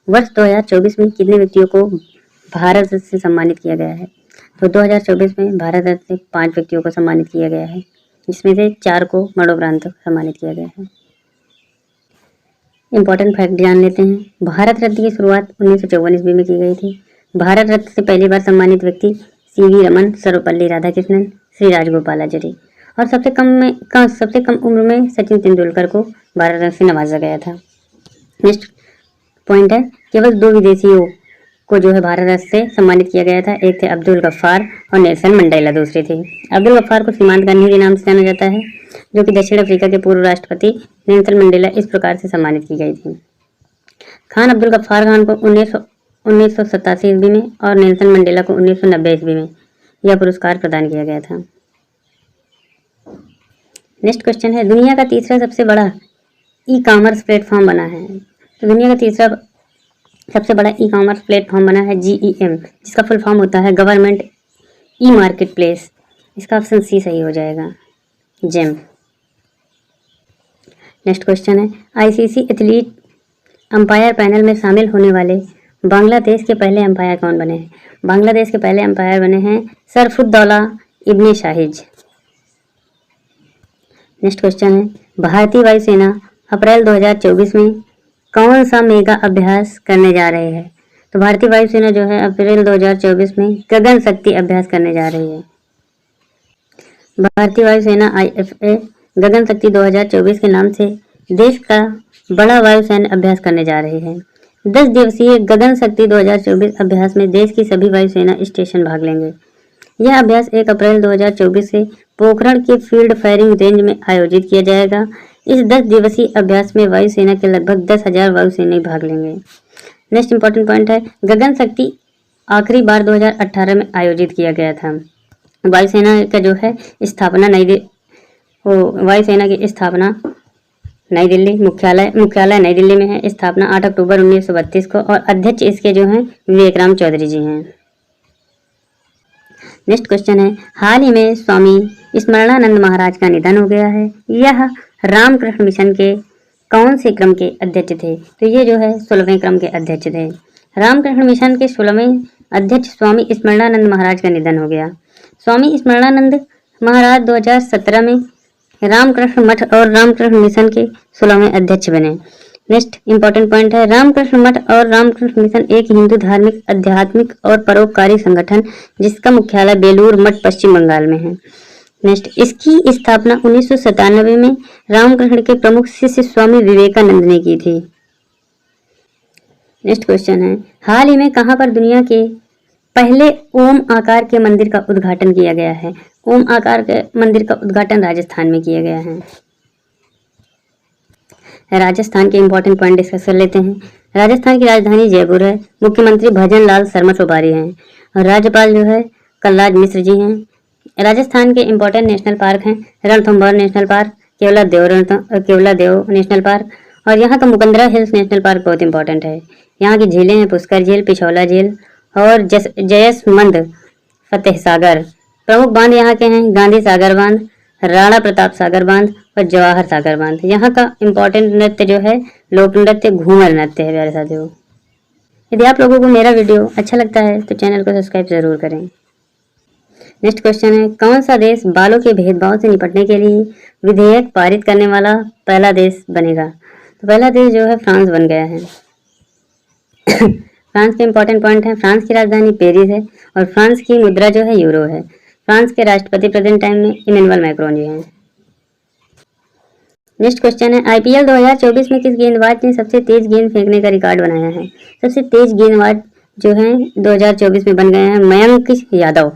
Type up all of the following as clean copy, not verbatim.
वर्ष 2024 में कितने व्यक्तियों को भारत रत्न से सम्मानित किया गया है? तो 2024 में भारत रत्न से 5 व्यक्तियों को सम्मानित किया गया है, जिसमें से 4 को मरणोपरांत सम्मानित किया गया है। इंपॉर्टेंट फैक्ट जान लेते हैं। भारत रत्न की शुरुआत 1954 ईस्वी में की गई थी। भारत रत्न से पहली बार सम्मानित व्यक्ति सीवी रमन, सर्वपल्ली राधाकृष्णन, श्री राजगोपालाचारी और सबसे कम उम्र में सचिन तेंदुलकर को भारत रत्न से नवाजा गया था। नेक्स्ट पॉइंट है, केवल 2 विदेशियों को जो है भारत रत्न से सम्मानित किया गया था। एक थे अब्दुल गफ्फार और नेल्सन मंडेला दूसरे थे। अब्दुल गफ्फार को सीमांत गांधी के नाम से जाना जाता है, जो कि दक्षिण अफ्रीका के पूर्व राष्ट्रपति नेल्सन मंडेला इस प्रकार से सम्मानित की गई थी। खान अब्दुल गफ्फार खान को 1987 ईस्वी में और नेल्सन मंडेला को 1990 ईस्वी में यह पुरस्कार प्रदान किया गया था। नेक्स्ट क्वेश्चन है, दुनिया का तीसरा सबसे बड़ा ई कॉमर्स प्लेटफॉर्म बना है। तो दुनिया का तीसरा सबसे बड़ा ई कॉमर्स प्लेटफॉर्म बना है GEM, जिसका फुल फॉर्म होता है गवर्नमेंट ई मार्केट प्लेस। इसका ऑप्शन सी सही हो जाएगा, जेम। नेक्स्ट क्वेश्चन है, ICC एथलीट अंपायर पैनल में शामिल होने वाले बांग्लादेश के पहले अंपायर कौन बने हैं? बांग्लादेश के पहले अंपायर बने हैं सरफुद्दौला इब्ने शाहिज। नेक्स्ट क्वेश्चन है, भारतीय वायुसेना अप्रैल 2024 में कौन सा मेगा अभ्यास करने जा रहे हैं? तो भारतीय वायुसेना जो है अप्रैल 2024 में गगन शक्ति अभ्यास करने जा रही है। भारतीय वायुसेना IFA गगन शक्ति 2024 के नाम से देश का बड़ा वायुसेना अभ्यास करने जा रही है। 10 दिवसीय गगन शक्ति 2024 अभ्यास में देश की सभी वायुसेना स्टेशन भाग लेंगे। यह अभ्यास 1 अप्रैल 2024 से पोखरण के फील्ड फायरिंग रेंज में आयोजित किया जाएगा। इस 10 दिवसीय अभ्यास में वायुसेना के लगभग 10,000 वायुसेनाई भाग लेंगे। नेक्स्ट इंपॉर्टेंट पॉइंट है, गगन शक्ति आखिरी बार 2018 में आयोजित किया गया था। वायुसेना का जो है स्थापना वायुसेना की स्थापना नई दिल्ली, मुख्यालय नई दिल्ली में है। स्थापना 8 अक्टूबर 1932 को और अध्यक्ष इसके जो हैं विवेकराम चौधरी जी हैं। नेक्स्ट क्वेश्चन है, हाल ही में स्वामी स्मरणानंद महाराज का निधन हो गया है। यह रामकृष्ण मिशन के कौन से क्रम के अध्यक्ष थे? तो ये जो है 16वें क्रम के अध्यक्ष थे। रामकृष्ण मिशन के 16वें अध्यक्ष स्वामी स्मरणानंद महाराज का निधन हो गया। स्वामी स्मरणानंद महाराज 2017 में रामकृष्ण मठ और रामकृष्ण मिशन के 16वें अध्यक्ष बने। नेक्स्ट इंपॉर्टेंट पॉइंट है, रामकृष्ण मठ और रामकृष्ण मिशन एक हिंदू धार्मिक, आध्यात्मिक और परोपकारी संगठन जिसका मुख्यालय बेलूर मठ पश्चिम बंगाल में है। नेक्स्ट, इसकी स्थापना 1997 में रामकृष्ण के प्रमुख शिष्य स्वामी विवेकानंद ने की थी। नेक्स्ट क्वेश्चन है, हाल ही में कहां पर दुनिया के पहले ओम आकार के मंदिर का उद्घाटन किया गया है? ओम आकार के मंदिर का उद्घाटन राजस्थान में किया गया है। राजस्थान के इंपॉर्टेंट पॉइंट डिस्कस कर लेते हैं। राजस्थान की राजधानी जयपुर है। मुख्यमंत्री भजन लाल शर्मा सुपारी हैं और राज्यपाल जो है कलराज मिश्र जी हैं। राजस्थान के इंपॉर्टेंट नेशनल पार्क हैं रणथंभौर नेशनल पार्क, केवला देव नेशनल पार्क और यहाँ का मुकंदरा हिल्स नेशनल पार्क बहुत इंपॉर्टेंट है। यहाँ की झीलें हैं पुष्कर झील, पिछौला झील और जयसमंद फतेह सागर। प्रमुख बांध यहाँ के हैं गांधी सागर बांध, राणा प्रताप सागर बांध और जवाहर सागर बांध। यहाँ का इंपॉर्टेंट नृत्य जो है लोक नृत्य घूमर नृत्य है प्यारे साथियों। यदि आप लोगों को मेरा वीडियो अच्छा लगता है तो चैनल को सब्सक्राइब जरूर करें। नेक्स्ट क्वेश्चन है, कौन सा देश बालों के भेदभाव से निपटने के लिए विधेयक पारित करने वाला पहला देश बनेगा? तो पहला देश जो है फ्रांस बन गया है। फ्रांस के इंपॉर्टेंट पॉइंट है, फ्रांस की राजधानी पेरिस है और फ्रांस की मुद्रा जो है यूरो है। फ्रांस के राष्ट्रपति प्रेजेंट टाइम में इमैनुअल मैक्रोन जी हैं। नेक्स्ट क्वेश्चन है, IPL 2024 में किस गेंदबाज ने सबसे तेज गेंद फेंकने का रिकॉर्ड बनाया है? सबसे तेज गेंदबाज जो है 2024 में बन गए हैं मयंक यादव।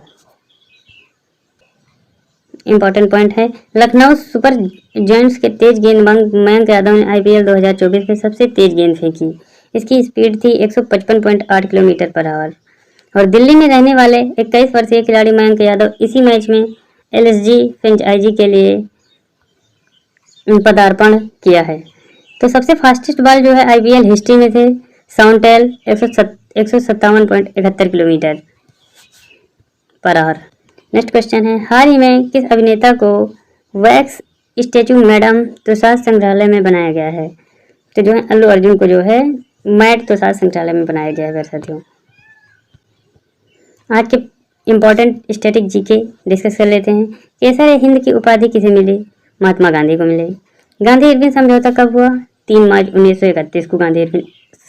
इंपॉर्टेंट पॉइंट है, लखनऊ सुपर जायंट्स के तेज गेंदबाज मयंक यादव ने IPL 2024 में सबसे तेज गेंद फेंकी। इसकी स्पीड थी 155.8 किलोमीटर पर आवर। और दिल्ली में रहने वाले 21 वर्षीय खिलाड़ी मयंक यादव इसी मैच में LSG फ्रेंचाइजी के लिए पदार्पण किया है। तो सबसे फास्टेस्ट बॉल जो है IPL हिस्ट्री में थे साउंटेल 157.71 kilometre per hour. Next question है, हाल ही में किस अभिनेता को वैक्स स्टैचू मैडम तुषार संग्रहालय में बनाया गया है? तो जो है अल्लू अर्जुन को जो है मैट तो सात संचालय में बनाया गया है प्यारे साथियों। आज के इम्पोर्टेंट स्टैटिक जीके डिस्कस कर लेते हैं। केसर हिंद की उपाधि किसे मिली? महात्मा गांधी को मिली। गांधी इरविन समझौता कब हुआ? 3 मार्च 1931 को गांधी इरविन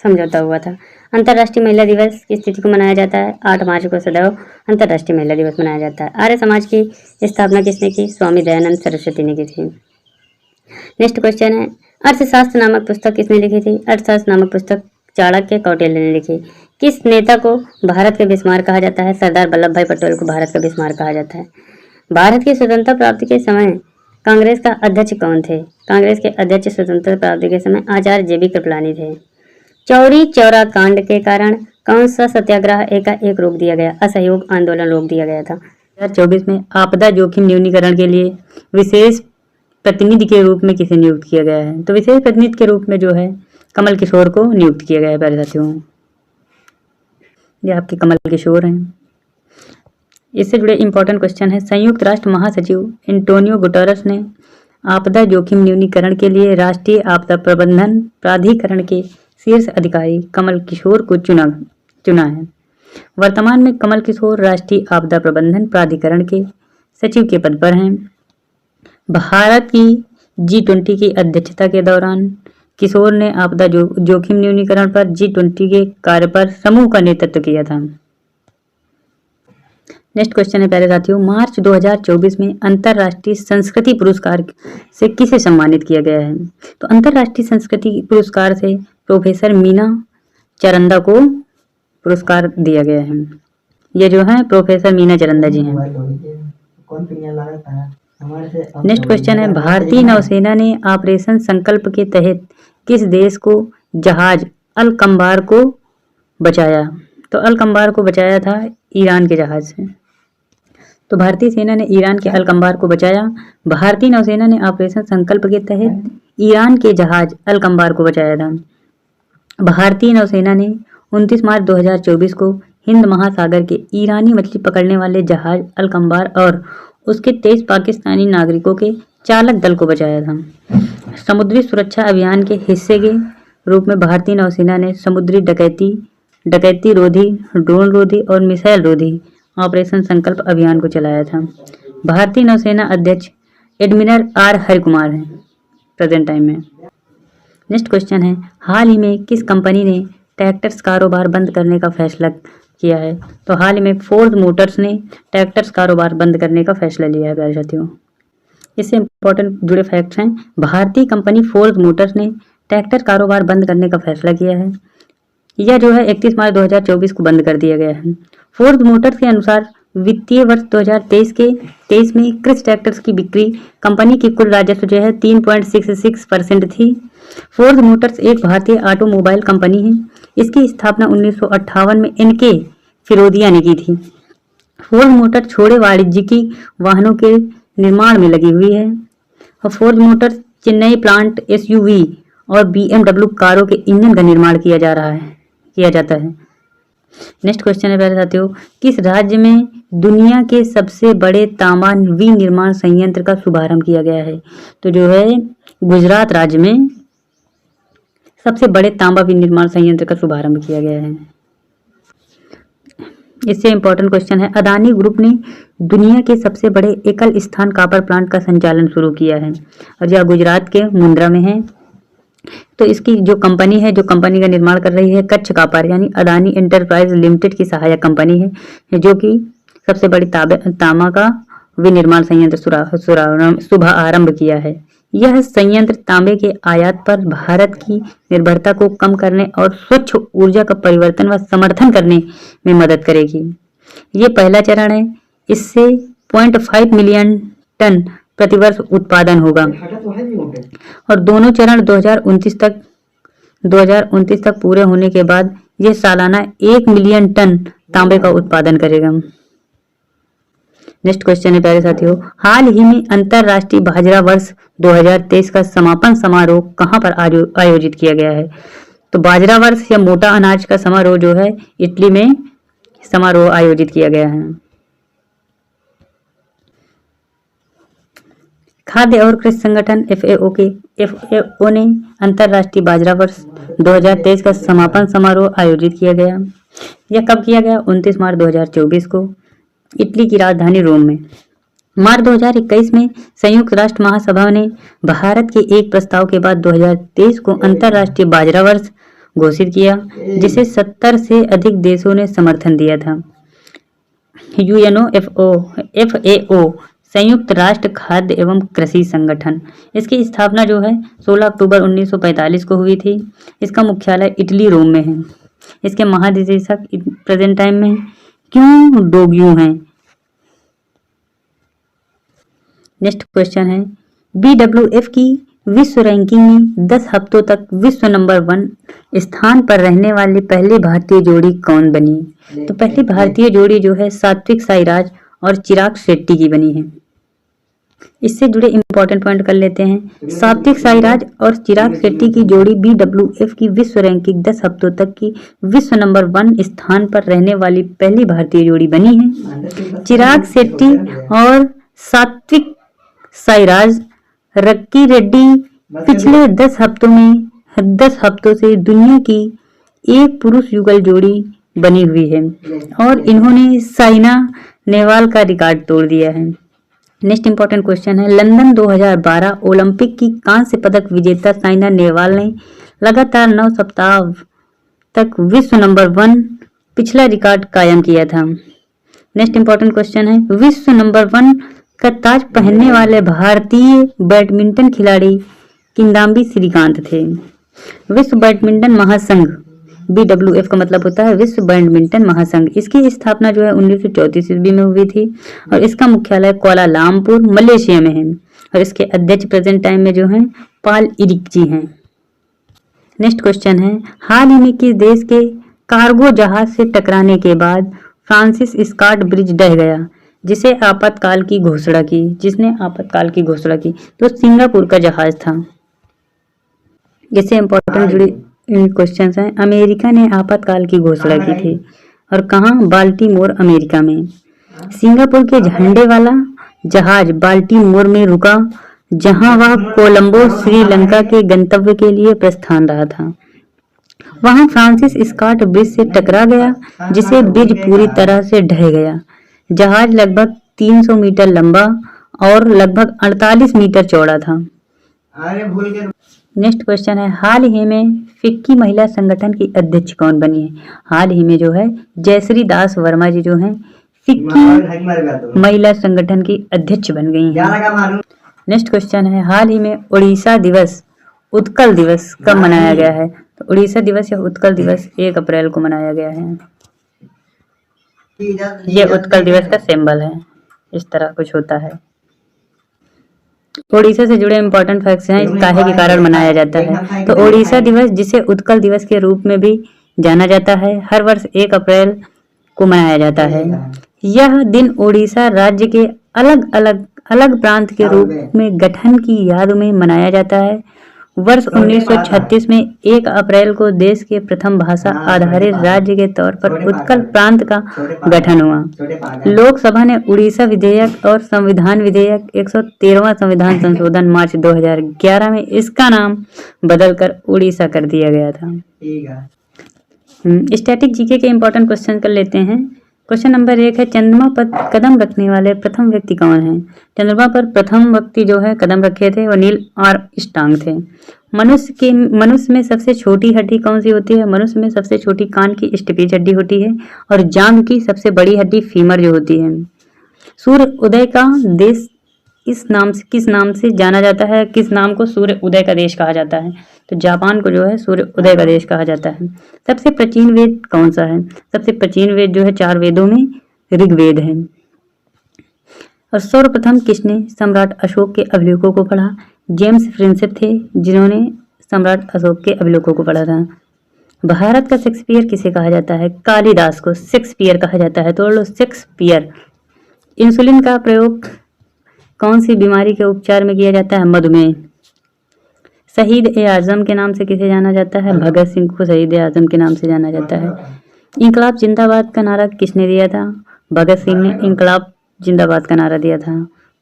समझौता हुआ था। अंतर्राष्ट्रीय महिला दिवस किस तिथि को मनाया जाता है? 8 मार्च को सदैव अंतर्राष्ट्रीय महिला दिवस मनाया जाता है। आर्य समाज की स्थापना किसने की? स्वामी दयानंद सरस्वती ने की थी। नेक्स्ट क्वेश्चन है, अर्थशास्त्र नामक पुस्तक किसने लिखी थी? अर्थशास्त्र नामक पुस्तक चाणक्य कौटिल्य ने लिखी। किस नेता को भारत के बिस्मार कहा जाता है? सरदार वल्लभ भाई पटेल को भारत का बिस्मार कहा जाता है। भारत की स्वतंत्रता प्राप्ति के समय कांग्रेस का अध्यक्ष कौन थे? कांग्रेस के अध्यक्ष स्वतंत्रता प्राप्ति के समय आचार्य JB कृपलानी थे। चौरी चौरा कांड के कारण कौन सा सत्याग्रह एकाएक रोक दिया गया? असहयोग आंदोलन रोक दिया गया था। 2024 में आपदा जोखिम न्यूनीकरण के लिए विशेष प्रतिनिधि के रूप में किसे नियुक्त किया गया है? तो विशेष प्रतिनिधि के रूप में जो है कमल किशोर को नियुक्त किया गया है प्यारे साथियों। ये आपके कमल किशोर हैं। इससे जुड़े इंपॉर्टेंट क्वेश्चन है, संयुक्त राष्ट्र महासचिव एंटोनियो गुटेरेस ने आपदा जोखिम न्यूनीकरण के लिए राष्ट्रीय आपदा प्रबंधन प्राधिकरण के शीर्ष अधिकारी कमल किशोर को चुना है। वर्तमान में कमल किशोर राष्ट्रीय आपदा प्रबंधन प्राधिकरण के सचिव के पद पर हैं। भारत की G20 की अध्यक्षता के दौरान किशोर ने आपदा जोखिम न्यूनीकरण पर G20 के कार्य पर समूह का नेतृत्व किया था। नेक्स्ट क्वेश्चन है प्यारे साथियों, मार्च 2024 में अंतर्राष्ट्रीय संस्कृति पुरस्कार से किसे सम्मानित किया गया है? तो अंतर्राष्ट्रीय संस्कृति पुरस्कार से प्रोफेसर मीना चरंदा को पुरस्कार दिया गया है। ये जो है प्रोफेसर मीना चरंदा जी हैं। नेक्स्ट क्वेश्चन है, भारतीय नौसेना ने ऑपरेशन संकल्प के तहत किस देश को जहाज अल कंबार को बचाया? तो अल कंबार को बचाया था ईरान के जहाज से। तो भारतीय सेना ने ईरान के अल कंबार को बचाया। भारतीय नौसेना ने ऑपरेशन संकल्प के तहत ईरान के जहाज अल कंबार को बचाया था। भारतीय नौसेना ने 29 मार्च 2024 को हिंद महासागर के ईरानी मछली पकड़ने वाले जहाज अल कंबार और उसके 23 पाकिस्तानी नागरिकों के चालक दल को बचाया था। समुद्री सुरक्षा अभियान के हिस्से के रूप में भारतीय नौसेना ने समुद्री डकैती रोधी, ड्रोन रोधी और मिसाइल रोधी ऑपरेशन संकल्प अभियान को चलाया था। भारतीय नौसेना अध्यक्ष एडमिरल R हरिकुमार हैं प्रेजेंट टाइम में। नेक्स्ट क्वेश्चन है, हाल ही में किस कंपनी ने ट्रैक्टर्स कारोबार बंद करने का फैसला किया है? तो हाल ही में फोर्ड मोटर्स ने ट्रैक्टर्स कारोबार बंद करने का फैसला लिया है प्यारे साथियों। इससे इंपॉर्टेंट जुड़े फैक्ट्स हैं, भारतीय कंपनी फोर्ड मोटर्स ने ट्रैक्टर कारोबार बंद करने का फैसला किया है। यह जो है 31 मार्च 2024 को बंद कर दिया गया है। फोर्ड मोटर्स के अनुसार वित्तीय वर्ष 2023 में कृषि ट्रैक्टर्स की बिक्री कंपनी की कुल राजस्व जो है 3.66% थी। फोर्ड मोटर्स एक भारतीय ऑटोमोबाइल कंपनी है। इसकी स्थापना 1958 में NK फिरोदिया ने की थी। फोर्ड मोटर छोटे वाणिज्यिक वाहनों के निर्माण में लगी हुई है और Ford Motors Chennai plant SUV और BMW कारों के इंजन का निर्माण किया जाता है। नेक्स्ट क्वेश्चन है प्यारे साथियों, किस राज्य में दुनिया के सबसे बड़े तांबा विनिर्माण संयंत्र का शुभारंभ किया गया है? तो जो है गुजरात राज्य में सबसे बड़े तांबा विनिर्माण संयंत्र का शुभारंभ किया गया है। इससे इंपॉर्टेंट क्वेश्चन है, अदानी ग्रुप ने दुनिया के सबसे बड़े एकल स्थान कॉपर प्लांट का संचालन शुरू किया है और यह गुजरात के मुंद्रा में है। तो इसकी जो कंपनी है, जो कंपनी का निर्माण कर रही है, कच्छ कॉपर यानी अदानी एंटरप्राइज लिमिटेड की सहायक कंपनी है जो कि सबसे बड़ी तांबा का विनिर्माण संयंत्र शुभारंभ किया है। यह संयंत्र तांबे के आयात पर भारत की निर्भरता को कम करने और स्वच्छ ऊर्जा का परिवर्तन व समर्थन करने में मदद करेगी। ये पहला चरण है, इससे 0.5 मिलियन टन प्रतिवर्ष उत्पादन होगा और दोनों चरण 2029 तक पूरे होने के बाद यह सालाना 1 मिलियन टन तांबे का उत्पादन करेगा। नेक्स्ट क्वेश्चन है प्यारे साथियों, हाल ही में अंतरराष्ट्रीय बाजरा वर्ष 2023 का समापन समारोह कहां पर आयोजित किया गया है? तो बाजरा वर्ष या मोटा अनाज का समारोह जो है इटली में समारोह आयोजित किया गया है। खाद्य और कृषि संगठन FAO ने अंतर्राष्ट्रीय बाजरा वर्ष 2023 का समापन समारोह आयोजित किया गया। यह कब किया गया? 29 मार्च 2024 को इटली की राजधानी रोम में। मार्च 2021 में संयुक्त राष्ट्र महासभा ने भारत के एक प्रस्ताव के बाद 2023 को अंतर्राष्ट्रीय बाजरा वर्ष घोषित किया, जिसे 70 से अधिक देशों ने समर्थन दिया था। FAO संयुक्त राष्ट्र खाद्य एवं कृषि संगठन, इसकी स्थापना जो है 16 अक्टूबर 1945 को हुई थी। इसका मुख्यालय इटली रोम में है। इसके महानिदेशक प्रेजेंट टाइम में क्यों डोग्यू हैं। नेक्स्ट क्वेश्चन है, BWF की विश्व रैंकिंग में 10 हफ्तों तक विश्व नंबर 1 स्थान पर रहने वाली पहली भारतीय जोड़ी कौन बनी? तो पहली भारतीय जोड़ी जो है सात्विक साईराज और चिराग शेट्टी की बनी है। इससे जुड़े इंपॉर्टेंट पॉइंट कर लेते हैं। सात्विक साईराज और चिराग शेट्टी की जोड़ी BWF की विश्व रैंकिंग 10 हफ्तों तक की विश्व नंबर 1 स्थान पर रहने वाली पहली भारतीय जोड़ी बनी है। चिराग शेट्टी और सात्विक साईराज रक्की रेड्डी पिछले 10 हफ्तों से दुनिया की एक पुरुष युगल जोड़ी बनी हुई है और इन्होंने साइना नेहवाल का रिकॉर्ड तोड़ दिया है। नेक्स्ट इंपॉर्टेंट क्वेश्चन है, लंदन 2012 ओलंपिक की कांस्य पदक विजेता साइना नेहवाल ने लगातार 9 सप्ताह तक विश्व नंबर 1 पिछला रिकॉर्ड कायम किया था। नेक्स्ट इंपॉर्टेंट क्वेश्चन है, विश्व नंबर 1 का ताज पहनने वाले भारतीय बैडमिंटन खिलाड़ी किदांबी श्रीकांत थे। विश्व बैडमिंटन महासंघ, BWF का मतलब होता है विश्व बैडमिंटन महासंघ, इसकी स्थापना जो है 1934 ईस्वी में हुई थी और इसका मुख्यालय कोलालामपुर मलेशिया में है और इसके अध्यक्ष प्रेजेंट टाइम में जो हैं पॉल इरिक जी हैं। नेक्स्ट क्वेश्चन है, हाल ही में किस देश के कार्गो जहाज से टकराने के बाद फ्रांसिस स्कॉट ब्रिज ढह गया, जिसने आपातकाल की घोषणा की? तो सिंगापुर का जहाज था। जिससे इंपॉर्टेंट जुड़ी क्वेश्चंस हैं, अमेरिका ने आपातकाल की घोषणा की थी और कहाँ? बाल्टीमोर अमेरिका में। सिंगापुर के झंडे वाला जहाज बाल्टीमोर में रुका, जहां वह कोलंबो श्रीलंका के गंतव्य के लिए प्रस्थान रहा था। वहां फ्रांसिस स्कॉट ब्रिज से टकरा गया, जिसे ब्रिज पूरी तरह से ढह गया। जहाज लगभग 300 मीटर लंबा और लगभग 48 मीटर चौड़ा था। नेक्स्ट क्वेश्चन है, हाल ही में फिक्की महिला संगठन की अध्यक्ष कौन बनी है? हाल ही में जो है जयश्री दास वर्मा जी जो हैं फिक्की महिला संगठन की अध्यक्ष बन गई हैं। नेक्स्ट क्वेश्चन है, हाल ही में उड़ीसा दिवस, उत्कल दिवस कब मनाया गया है? तो उड़ीसा दिवस या उत्कल दिवस 1 अप्रैल को मनाया गया है। ये उत्कल दिवस का सिंबल है, इस तरह कुछ होता है। ओडिशा से जुड़े इंपॉर्टेंट फैक्ट्स हैं, काहे के कारण मनाया जाता है? तो ओडिशा दिवस, जिसे उत्कल दिवस के रूप में भी जाना जाता है, हर वर्ष 1 अप्रैल को मनाया जाता है। यह दिन ओडिशा राज्य के अलग प्रांत के रूप में गठन की याद में मनाया जाता है। वर्ष 1936 में 1 अप्रैल को देश के प्रथम भाषा आधारित राज्य के तौर पर उत्कल प्रांत का गठन हुआ। लोकसभा ने उड़ीसा विधेयक और संविधान विधेयक 113वां संविधान संशोधन मार्च 2011 में इसका नाम बदलकर उड़ीसा कर दिया गया था। स्टैटिक जीके के इंपॉर्टेंट क्वेश्चन कर लेते हैं। क्वेश्चन नंबर 1 है, चंद्रमा पर कदम रखने वाले प्रथम व्यक्ति कौन है? चंद्रमा पर प्रथम व्यक्ति जो है कदम रखे थे वो नील आर्मस्ट्रांग थे। मनुष्य में सबसे छोटी हड्डी कौन सी होती है? मनुष्य में सबसे छोटी कान की स्टिपेज हड्डी होती है और जांघ की सबसे बड़ी हड्डी फीमर जो होती है। सूर्य उदय का देश किस नाम से जाना जाता है? किस नाम को सूर्य उदय का देश कहा जाता है? तो जापान को जो है सूर्य उदय का देश कहा जाता है। सबसे प्राचीन वेद कौन सा है? सबसे प्राचीन वेद जो है 4 वेदों में ऋग्वेद है। और सर्वप्रथम किसने सम्राट अशोक के अभिलेखों को पढ़ा? जेम्स प्रिंसेप थे जिन्होंने सम्राट अशोक के अभिलेखों को पढ़ा था। भारत का शेक्सपियर किसे कहा जाता है? कालिदास को शेक्सपियर कहा जाता है। तोड़ लो, शेक्सपियर। इंसुलिन का प्रयोग कौन सी बीमारी के उपचार में किया जाता है? मधुमेह। शहीद-ए-आजम के नाम से किसे जाना जाता है? भगत सिंह को शहीद-ए-आजम के नाम से जाना जाता है। इंकलाब जिंदाबाद का नारा किसने दिया था? भगत सिंह ने इंकलाब जिंदाबाद का नारा दिया था।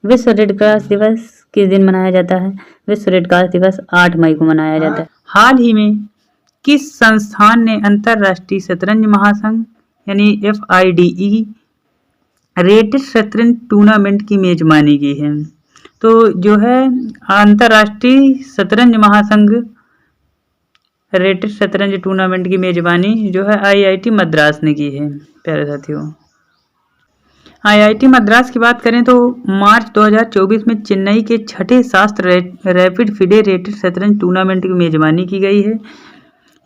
विश्व रेड क्रॉस दिवस किस दिन मनाया जाता है? विश्व रेड क्रॉस दिवस 8 मई को मनाया जाता है। हाल ही में किस संस्थान ने अंतरराष्ट्रीय शतरंज महासंघ यानी FIDE रेटेड शतरंज टूर्नामेंट की मेजबानी की है? तो जो है अंतरराष्ट्रीय शतरंज महासंघ रेटेड शतरंज टूर्नामेंट की मेजबानी जो है IIT मद्रास ने की है। प्यारे साथियों, IIT मद्रास की बात करें तो मार्च 2024 में चेन्नई के छठे शास्त्र रैपिड फिडे रेटेड शतरंज टूर्नामेंट की मेजबानी की गई है।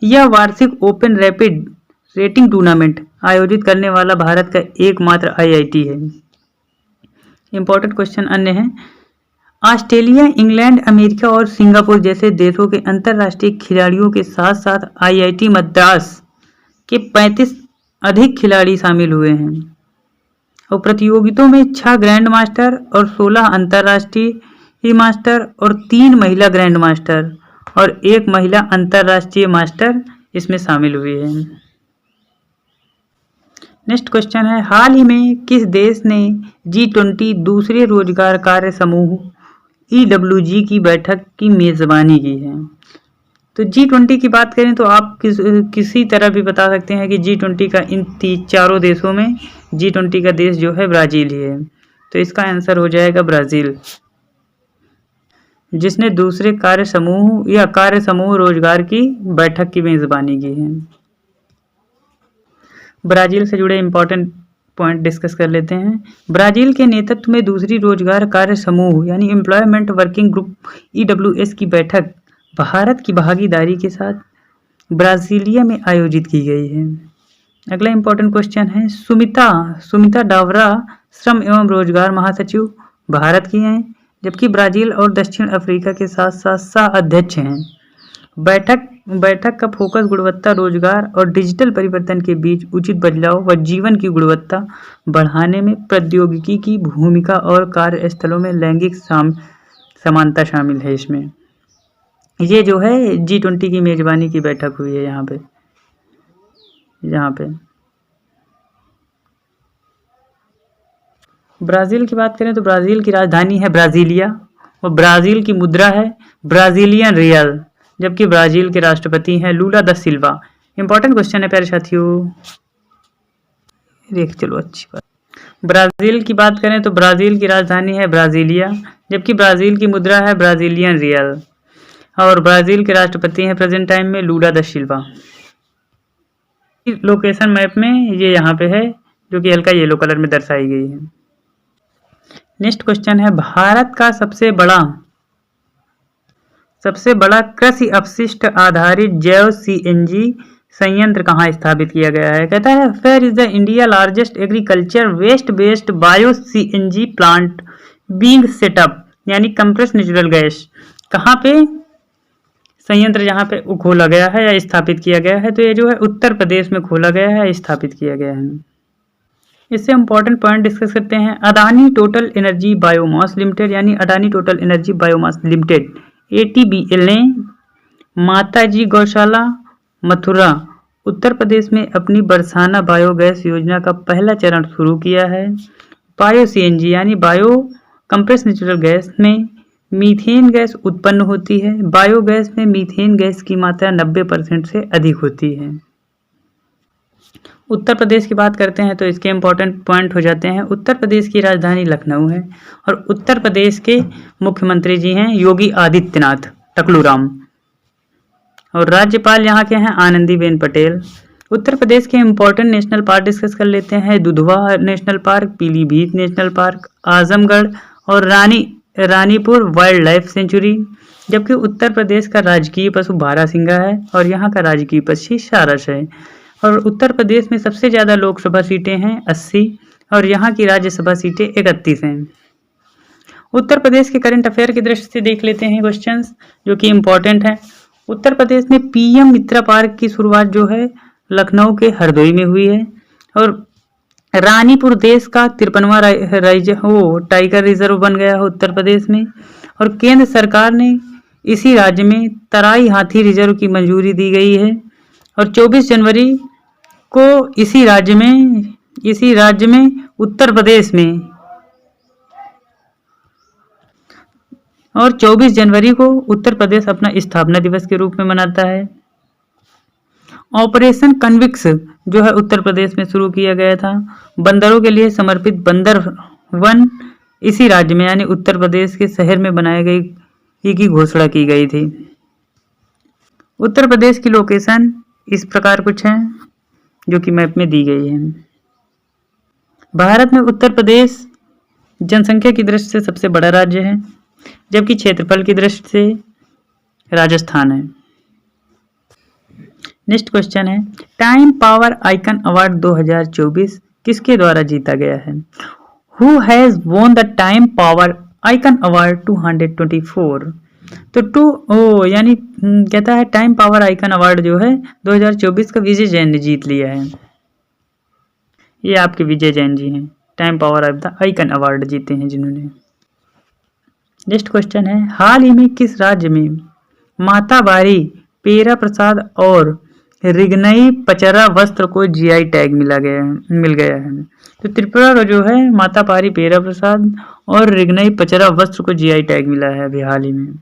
यह वार्षिक ओपन रैपिड रेटिंग टूर्नामेंट आयोजित करने वाला भारत का एकमात्र IIT है। इंपॉर्टेंट क्वेश्चन अन्य है, ऑस्ट्रेलिया, इंग्लैंड, अमेरिका और सिंगापुर जैसे देशों के अंतर्राष्ट्रीय खिलाड़ियों के साथ साथ IIT मद्रास के 35 अधिक खिलाड़ी शामिल हुए हैं और प्रतियोगिताओं में 6 ग्रैंड मास्टर और 16 अंतर्राष्ट्रीय मास्टर और 3 महिला ग्रैंड मास्टर और 1 महिला अंतर्राष्ट्रीय मास्टर इसमें शामिल हुए हैं। नेक्स्ट क्वेश्चन है, हाल ही में किस देश ने G20 दूसरे रोजगार कार्य समूह EWG की बैठक की मेजबानी की है? तो G20 की बात करें तो आप किसी तरह भी बता सकते हैं कि G20 का इन चारों देशों में G20 का देश जो है ब्राज़ील ही है। तो इसका आंसर हो जाएगा ब्राज़ील, जिसने दूसरे कार्य समूह या कार्य समूह रोजगार की बैठक की मेजबानी की है। ब्राज़ील से जुड़े इंपॉर्टेंट पॉइंट डिस्कस कर लेते हैं। ब्राज़ील के नेतृत्व में दूसरी रोजगार कार्य समूह यानी एम्प्लॉयमेंट वर्किंग ग्रुप EWS की बैठक भारत की भागीदारी के साथ ब्राज़ीलिया में आयोजित की गई है। अगला इंपॉर्टेंट क्वेश्चन है, सुमिता डावरा श्रम एवं रोजगार महासचिव भारत की हैं, जबकि ब्राज़ील और दक्षिण अफ्रीका के साथ साथ सह अध्यक्ष हैं। बैठक का फोकस गुणवत्ता, रोजगार और डिजिटल परिवर्तन के बीच उचित बदलाव व जीवन की गुणवत्ता बढ़ाने में प्रौद्योगिकी की भूमिका और कार्यस्थलों में लैंगिक समानता शामिल है। इसमें ये जो है G20 की मेजबानी की बैठक हुई है यहाँ पे। ब्राज़ील की बात करें तो ब्राज़ील की राजधानी है ब्राज़ीलिया और ब्राज़ील की मुद्रा है ब्राज़ीलियन रियल, जबकि ब्राज़ील के राष्ट्रपति हैं लूला दा सिल्वा। इंपॉर्टेंट क्वेश्चन है प्यारे साथियों, चलो अच्छी बात। ब्राज़ील की बात करें तो ब्राज़ील की राजधानी है ब्राज़ीलिया, जबकि ब्राज़ील की मुद्रा है ब्राज़ीलियन रियल और ब्राज़ील के राष्ट्रपति हैं प्रेजेंट टाइम में लूला दा सिल्वा। लोकेशन मैप में ये यहाँ पे है, जो कि हल्का येलो कलर में दर्शाई गई है। नेक्स्ट क्वेश्चन है, भारत का सबसे बड़ा कृषि अपशिष्ट आधारित जैव CNG संयंत्र कहाँ स्थापित किया गया है? कहता है where is the India largest agriculture waste based bio CNG plant being set up, यानी कंप्रेस नेचुरल गैस कहाँ पे संयंत्र जहाँ पे खोला गया है या स्थापित किया गया है? तो ये जो है उत्तर प्रदेश में खोला गया है, स्थापित किया गया है। इससे इंपॉर्टेंट पॉइंट डिस्कस करते हैं। Adani total energy biomass limited यानी Adani total energy biomass limited ATBL ने माताजी गौशाला मथुरा उत्तर प्रदेश में अपनी बरसाना बायोगैस योजना का पहला चरण शुरू किया है। बायो CNG यानी बायो कंप्रेस नेचुरल गैस में मीथेन गैस उत्पन्न होती है। बायोगैस में मीथेन गैस की मात्रा 90% से अधिक होती है। उत्तर प्रदेश की बात करते हैं तो इसके इंपॉर्टेंट पॉइंट हो जाते हैं। उत्तर प्रदेश की राजधानी लखनऊ है और उत्तर प्रदेश के मुख्यमंत्री जी हैं योगी आदित्यनाथ टकलूराम और राज्यपाल यहाँ के हैं आनंदीबेन पटेल। उत्तर प्रदेश के इंपॉर्टेंट नेशनल पार्क डिस्कस कर लेते हैं। Dudhwa national park, Pilibhit national park, Azamgarh और रानीपुर वाइल्ड लाइफ सेंचुरी, जबकि उत्तर प्रदेश का राजकीय पशु बारहसिंगा है और यहाँ का राजकीय पक्षी सारस है। और उत्तर प्रदेश में सबसे ज़्यादा लोकसभा सीटें हैं 80 और यहाँ की राज्यसभा सीटें 31 हैं। उत्तर प्रदेश के करंट अफेयर की दृष्टि से देख लेते हैं क्वेश्चंस जो कि इम्पोर्टेंट है। उत्तर प्रदेश में PM मित्रा पार्क की शुरुआत जो है लखनऊ के हरदोई में हुई है और रानीपुर देश का 53वां टाइगर रिजर्व बन गया है उत्तर प्रदेश में और केंद्र सरकार ने इसी राज्य में तराई हाथी रिजर्व की मंजूरी दी गई है और 24 जनवरी को इसी राज्य में उत्तर प्रदेश में और 24 जनवरी को उत्तर प्रदेश अपना स्थापना दिवस के रूप में मनाता है। ऑपरेशन कन्विक्स जो है उत्तर प्रदेश में शुरू किया गया था। बंदरों के लिए समर्पित बंदर वन इसी राज्य में यानी उत्तर प्रदेश के शहर में बनाए गई की घोषणा की गई थी। उत्तर प्रदेश की लोकेशन इस प्रकार कुछ है जो कि मैप में दी गई है। भारत में उत्तर प्रदेश जनसंख्या की दृष्टि से सबसे बड़ा राज्य है, जबकि क्षेत्रफल की दृष्टि से राजस्थान है। नेक्स्ट क्वेश्चन है, टाइम पावर आइकन अवार्ड 2024 किसके द्वारा जीता गया है? Who has won the time power icon award 224? तो यानी कहता है टाइम पावर आइकन अवार्ड जो है 2024 का विजय जैन ने जीत लिया है। ये आपके विजय जैन जी हैं, time power of the icon award जीते हैं जिन्होंने। नेक्स्ट क्वेश्चन है, हाल ही में किस राज्य में माता बारी पेरा प्रसाद और रिगनई पचरा वस्त्र को जीआई टैग मिल गया है? तो त्रिपुरा का जो है माता पारी पेरा प्रसाद और रिगनई पचरा वस्त्र को जीआई टैग मिला है अभी हाल ही में।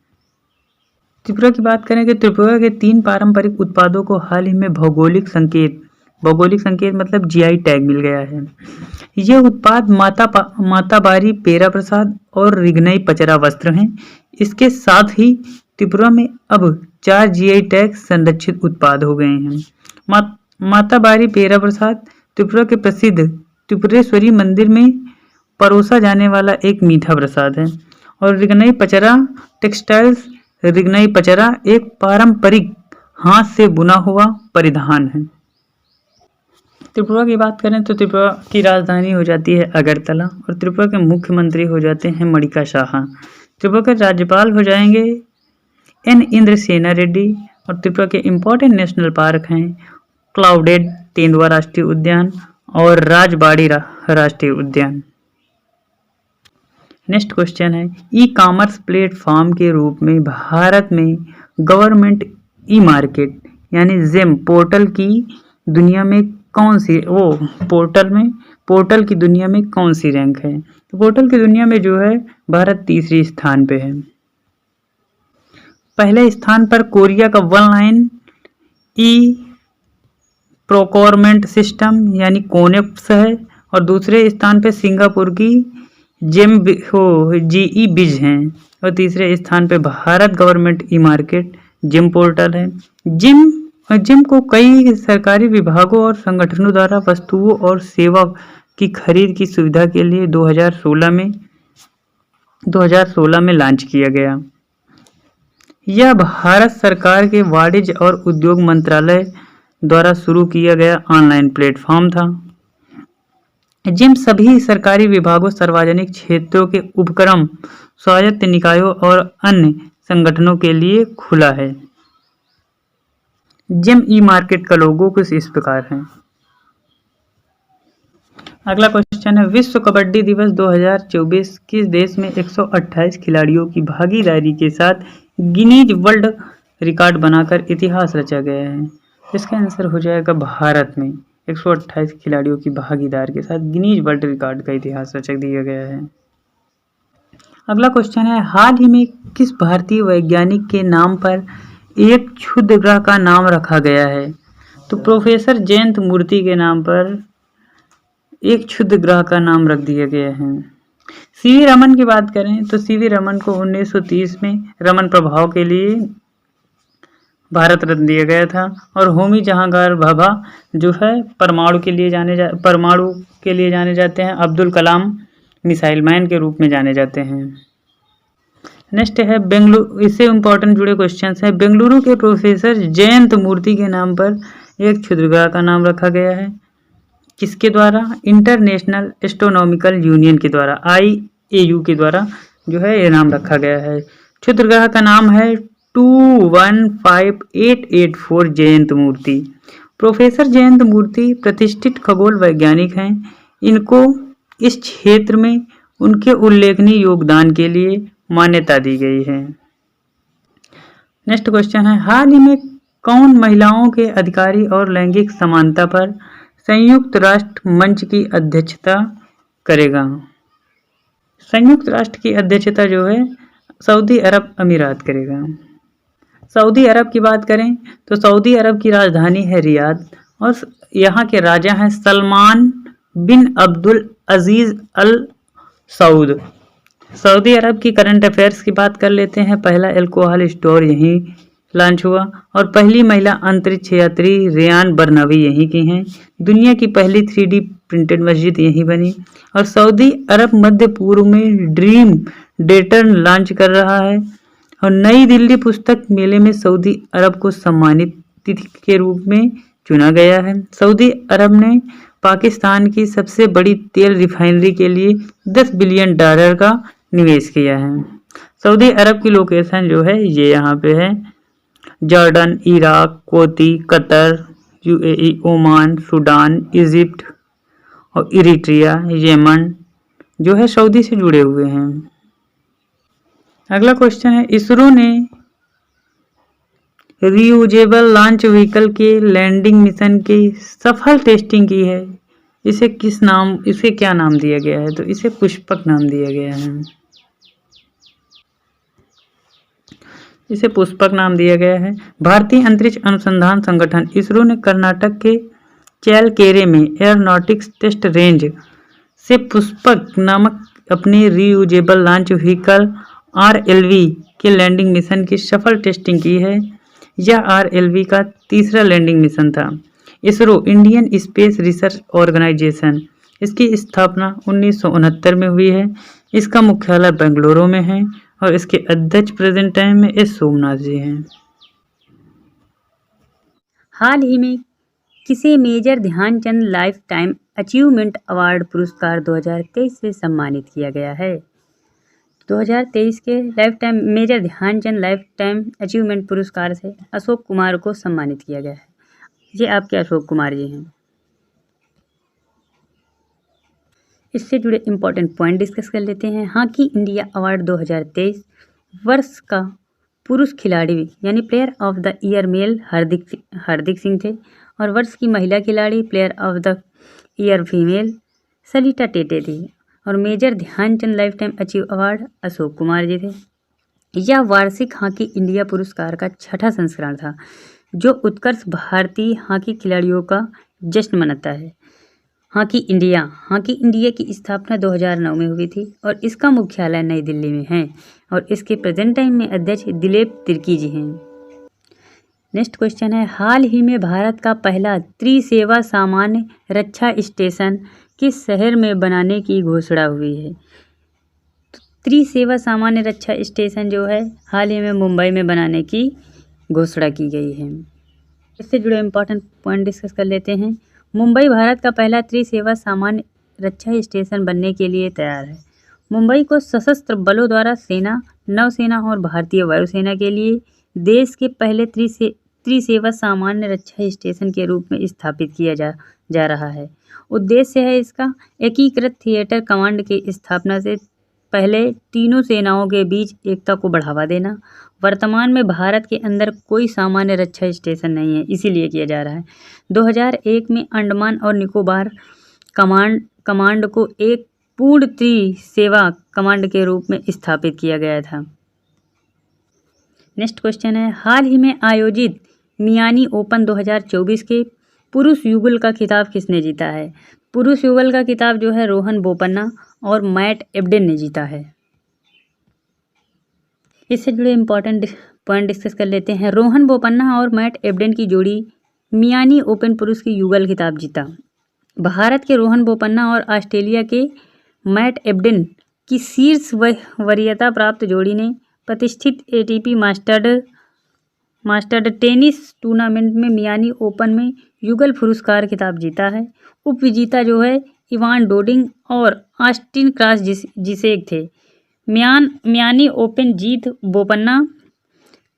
त्रिपुरा की बात करें कि त्रिपुरा के 3 पारंपरिक उत्पादों को हाल ही में भौगोलिक संकेत मतलब जीआई टैग मिल गया है। ये उत्पाद माता बारी पेरा प्रसाद और रिगनई पचरा वस्त्र हैं। इसके साथ ही त्रिपुरा में अब 4 जीआई टैग संरक्षित उत्पाद हो गए हैं। माता बारी पेरा प्रसाद त्रिपुरा के प्रसिद्ध त्रिपुरेश्वरी मंदिर में परोसा जाने वाला एक मीठा प्रसाद है और रिगनई पचरा टेक्सटाइल्स रिगनई पचरा एक पारंपरिक हाथ से बुना हुआ परिधान है। त्रिपुरा की बात करें तो त्रिपुरा की राजधानी हो जाती है अगरतला और त्रिपुरा के मुख्यमंत्री हो जाते हैं मणिका शाह। त्रिपुरा के राज्यपाल हो जाएंगे एन इंद्रसेना रेड्डी और त्रिपुरा के इम्पोर्टेंट नेशनल पार्क हैं क्लाउडेड तेंदुआ राष्ट्रीय उद्यान और राजबाड़ी राष्ट्रीय उद्यान। नेक्स्ट क्वेश्चन है, ई कॉमर्स प्लेटफॉर्म के रूप में भारत में गवर्नमेंट ई मार्केट यानी जेम पोर्टल की दुनिया में कौन सी पोर्टल की दुनिया में कौन सी रैंक है? तो पोर्टल की दुनिया में जो है भारत तीसरी स्थान पे है। पहले स्थान पर कोरिया का ऑनलाइन ई प्रोक्योरमेंट सिस्टम यानी कोनेप्स है और दूसरे स्थान पे सिंगापुर की जीई बिज हैं और तीसरे स्थान पे Bharat government e market gym portal है। जिम को कई सरकारी विभागों और संगठनों द्वारा वस्तुओं और सेवा की खरीद की सुविधा के लिए 2016 में लॉन्च किया गया। यह भारत सरकार के वाणिज्य और उद्योग मंत्रालय द्वारा शुरू किया गया ऑनलाइन प्लेटफॉर्म था। जिम सभी सरकारी विभागों, सार्वजनिक क्षेत्रों के उपक्रम, स्वायत्त निकायों और अन्य संगठनों के लिए खुला है। जिम ई मार्केट का लोगो कुछ इस प्रकार है। अगला क्वेश्चन है, विश्व कबड्डी दिवस 2024 किस देश में 128 खिलाड़ियों की भागीदारी के साथ गिनीज वर्ल्ड रिकॉर्ड बनाकर इतिहास रचा गया है? इसका आंसर हो जाएगा भारत में 128 खिलाड़ियों की भागीदार के साथ गिनीज वर्ल्ड रिकॉर्ड का इतिहास रच दिया गया है। अगला क्वेश्चन है, हाल ही में किस भारतीय वैज्ञानिक के नाम पर एक क्षुद्र ग्रह का नाम रखा गया है? तो प्रोफेसर जयंत मूर्ति के नाम पर एक क्षुद्र ग्रह का नाम रख दिया गया है। सीवी रमन की बात करें तो सीवी रमन को 1930 में रमन प्रभाव के लिए भारत रत्न दिया गया था और होमी जहांगीर भाभा जो है परमाणु के लिए जाने जाते हैं। अब्दुल कलाम मिसाइल मैन के रूप में जाने जाते हैं। नेक्स्ट है बेंगलुरु, इससे इम्पोर्टेंट जुड़े क्वेश्चंस हैं। बेंगलुरु के प्रोफेसर जयंत मूर्ति के नाम पर एक क्षुद्र ग्रह का नाम रखा गया है। किसके द्वारा? इंटरनेशनल एस्ट्रोनॉमिकल यूनियन के द्वारा, IAU के द्वारा जो है ये नाम रखा गया है। क्षुद्र ग्रह का नाम है 215884 जयंत मूर्ति। प्रोफेसर जयंत मूर्ति प्रतिष्ठित खगोल वैज्ञानिक हैं। इनको इस क्षेत्र में उनके उल्लेखनीय योगदान के लिए मान्यता दी गई है। नेक्स्ट क्वेश्चन है, हाल ही में कौन महिलाओं के अधिकारी और लैंगिक समानता पर संयुक्त राष्ट्र मंच की अध्यक्षता करेगा? संयुक्त राष्ट्र की अध्यक्षता जो है सऊदी अरब अमीरात करेगा। सऊदी अरब की बात करें तो सऊदी अरब की राजधानी है रियाद और यहाँ के राजा हैं सलमान बिन अब्दुल अजीज अल सऊद। सऊदी अरब की करंट अफेयर्स की बात कर लेते हैं। पहला अल्कोहल स्टोर यहीं लॉन्च हुआ और पहली महिला अंतरिक्ष यात्री रेयान बर्नावी यहीं की हैं। दुनिया की पहली 3D प्रिंटेड मस्जिद यहीं बनी और सऊदी अरब मध्य पूर्व में ड्रीम डेटर लॉन्च कर रहा है और नई दिल्ली पुस्तक मेले में सऊदी अरब को सम्मानित अतिथि के रूप में चुना गया है। सऊदी अरब ने पाकिस्तान की सबसे बड़ी तेल रिफाइनरी के लिए $10 बिलियन का निवेश किया है। सऊदी अरब की लोकेशन जो है ये यहाँ पे है, जॉर्डन, इराक, कोती, Qatar, UAE, Oman, Sudan, Egypt और इरिट्रिया, यमन जो है सऊदी से जुड़े हुए हैं। अगला क्वेश्चन है, इसरो ने रीयूजेबल लॉन्च व्हीकल के लैंडिंग मिशन की सफल टेस्टिंग की है। इसे क्या नाम दिया गया है? तो इसे पुष्पक नाम दिया गया है। इसे पुष्पक नाम दिया गया है। भारतीय अंतरिक्ष अनुसंधान संगठन इसरो ने कर्नाटक के चैलकेरे में एयरोनॉटिक्स टेस्ट रेंज से पुष्पक नामक अपने रीयूजेबल लॉन्च व्हीकल RLV के लैंडिंग मिशन की सफल टेस्टिंग की है। यह RLV का तीसरा लैंडिंग मिशन था। ISRO Indian space research organisation, इसकी स्थापना 1969 में हुई है। इसका मुख्यालय बेंगलुरु में है और इसके अध्यक्ष प्रेजेंट टाइम में एस सोमनाथ जी हैं। हाल ही में किसे major Dhyanchand lifetime achievement award पुरस्कार 2023 से सम्मानित किया गया है? 2023 के major Dhyanchand lifetime achievement पुरस्कार से अशोक कुमार को सम्मानित किया गया है। ये आपके अशोक कुमार जी हैं। इससे जुड़े इम्पोर्टेंट पॉइंट डिस्कस कर लेते हैं। हॉकी इंडिया अवार्ड 2023 वर्ष का पुरुष खिलाड़ी यानी player of the year male Hardik Singh थे और वर्ष की महिला खिलाड़ी player of the year female Salima Tete थी और major Dhyanchand lifetime achieve award Ashok Kumar ji थे। यह वार्षिक हॉकी इंडिया पुरस्कार का 6ठा संस्करण था जो उत्कर्ष भारतीय हॉकी खिलाड़ियों का जश्न मनाता है। हॉकी इंडिया की स्थापना 2009 में हुई थी और इसका मुख्यालय नई दिल्ली में है और इसके प्रेजेंट टाइम में अध्यक्ष दिलीप तिर्की जी हैं। नेक्स्ट क्वेश्चन है, हाल ही में भारत का पहला त्रिसेवा सामान्य रक्षा स्टेशन किस शहर में बनाने की घोषणा हुई है? त्रिसेवा सामान्य रक्षा स्टेशन जो है हाल ही में मुंबई में बनाने की घोषणा की गई है। इससे जुड़े इम्पोर्टेंट पॉइंट डिस्कस कर लेते हैं। मुंबई भारत का पहला त्रिसेवा सामान्य रक्षा स्टेशन बनने के लिए तैयार है। मुंबई को सशस्त्र बलों द्वारा सेना, नौसेना और भारतीय वायुसेना के लिए देश के पहले त्रिसेवा सामान्य रक्षा स्टेशन के रूप में स्थापित किया जा रहा है। उद्देश्य है इसका एकीकृत थिएटर कमांड की स्थापना से पहले तीनों सेनाओं के बीच एकता को बढ़ावा देना। वर्तमान में भारत के अंदर कोई सामान्य रक्षा स्टेशन नहीं है, इसीलिए किया जा रहा है। 2001 में अंडमान और निकोबार कमांड को एक पूर्ण त्रिसेवा कमांड के रूप में स्थापित किया गया था। नेक्स्ट क्वेश्चन है, हाल ही में आयोजित मियामी ओपन 2024 के पुरुष युगल का खिताब किसने जीता है? पुरुष युगल का खिताब जो है रोहन बोपन्ना और मैट एब्डेन ने जीता है। इससे जुड़े इम्पोर्टेंट पॉइंट डिस्कस कर लेते हैं। रोहन बोपन्ना और मैट एब्डेन की जोड़ी मियामी ओपन पुरुष की युगल खिताब जीता। भारत के रोहन बोपन्ना और ऑस्ट्रेलिया के मैट एब्डेन की शीर्ष वरीयता प्राप्त जोड़ी ने प्रतिष्ठित ATP मास्टर्ड टेनिस टूर्नामेंट में मियामी ओपन में युगल पुरस्कार खिताब जीता है। उपविजेता जो है इवान डोडिग और ऑस्टिन क्रॉस जिसेक थे। मियामी ओपन जीत बोपन्ना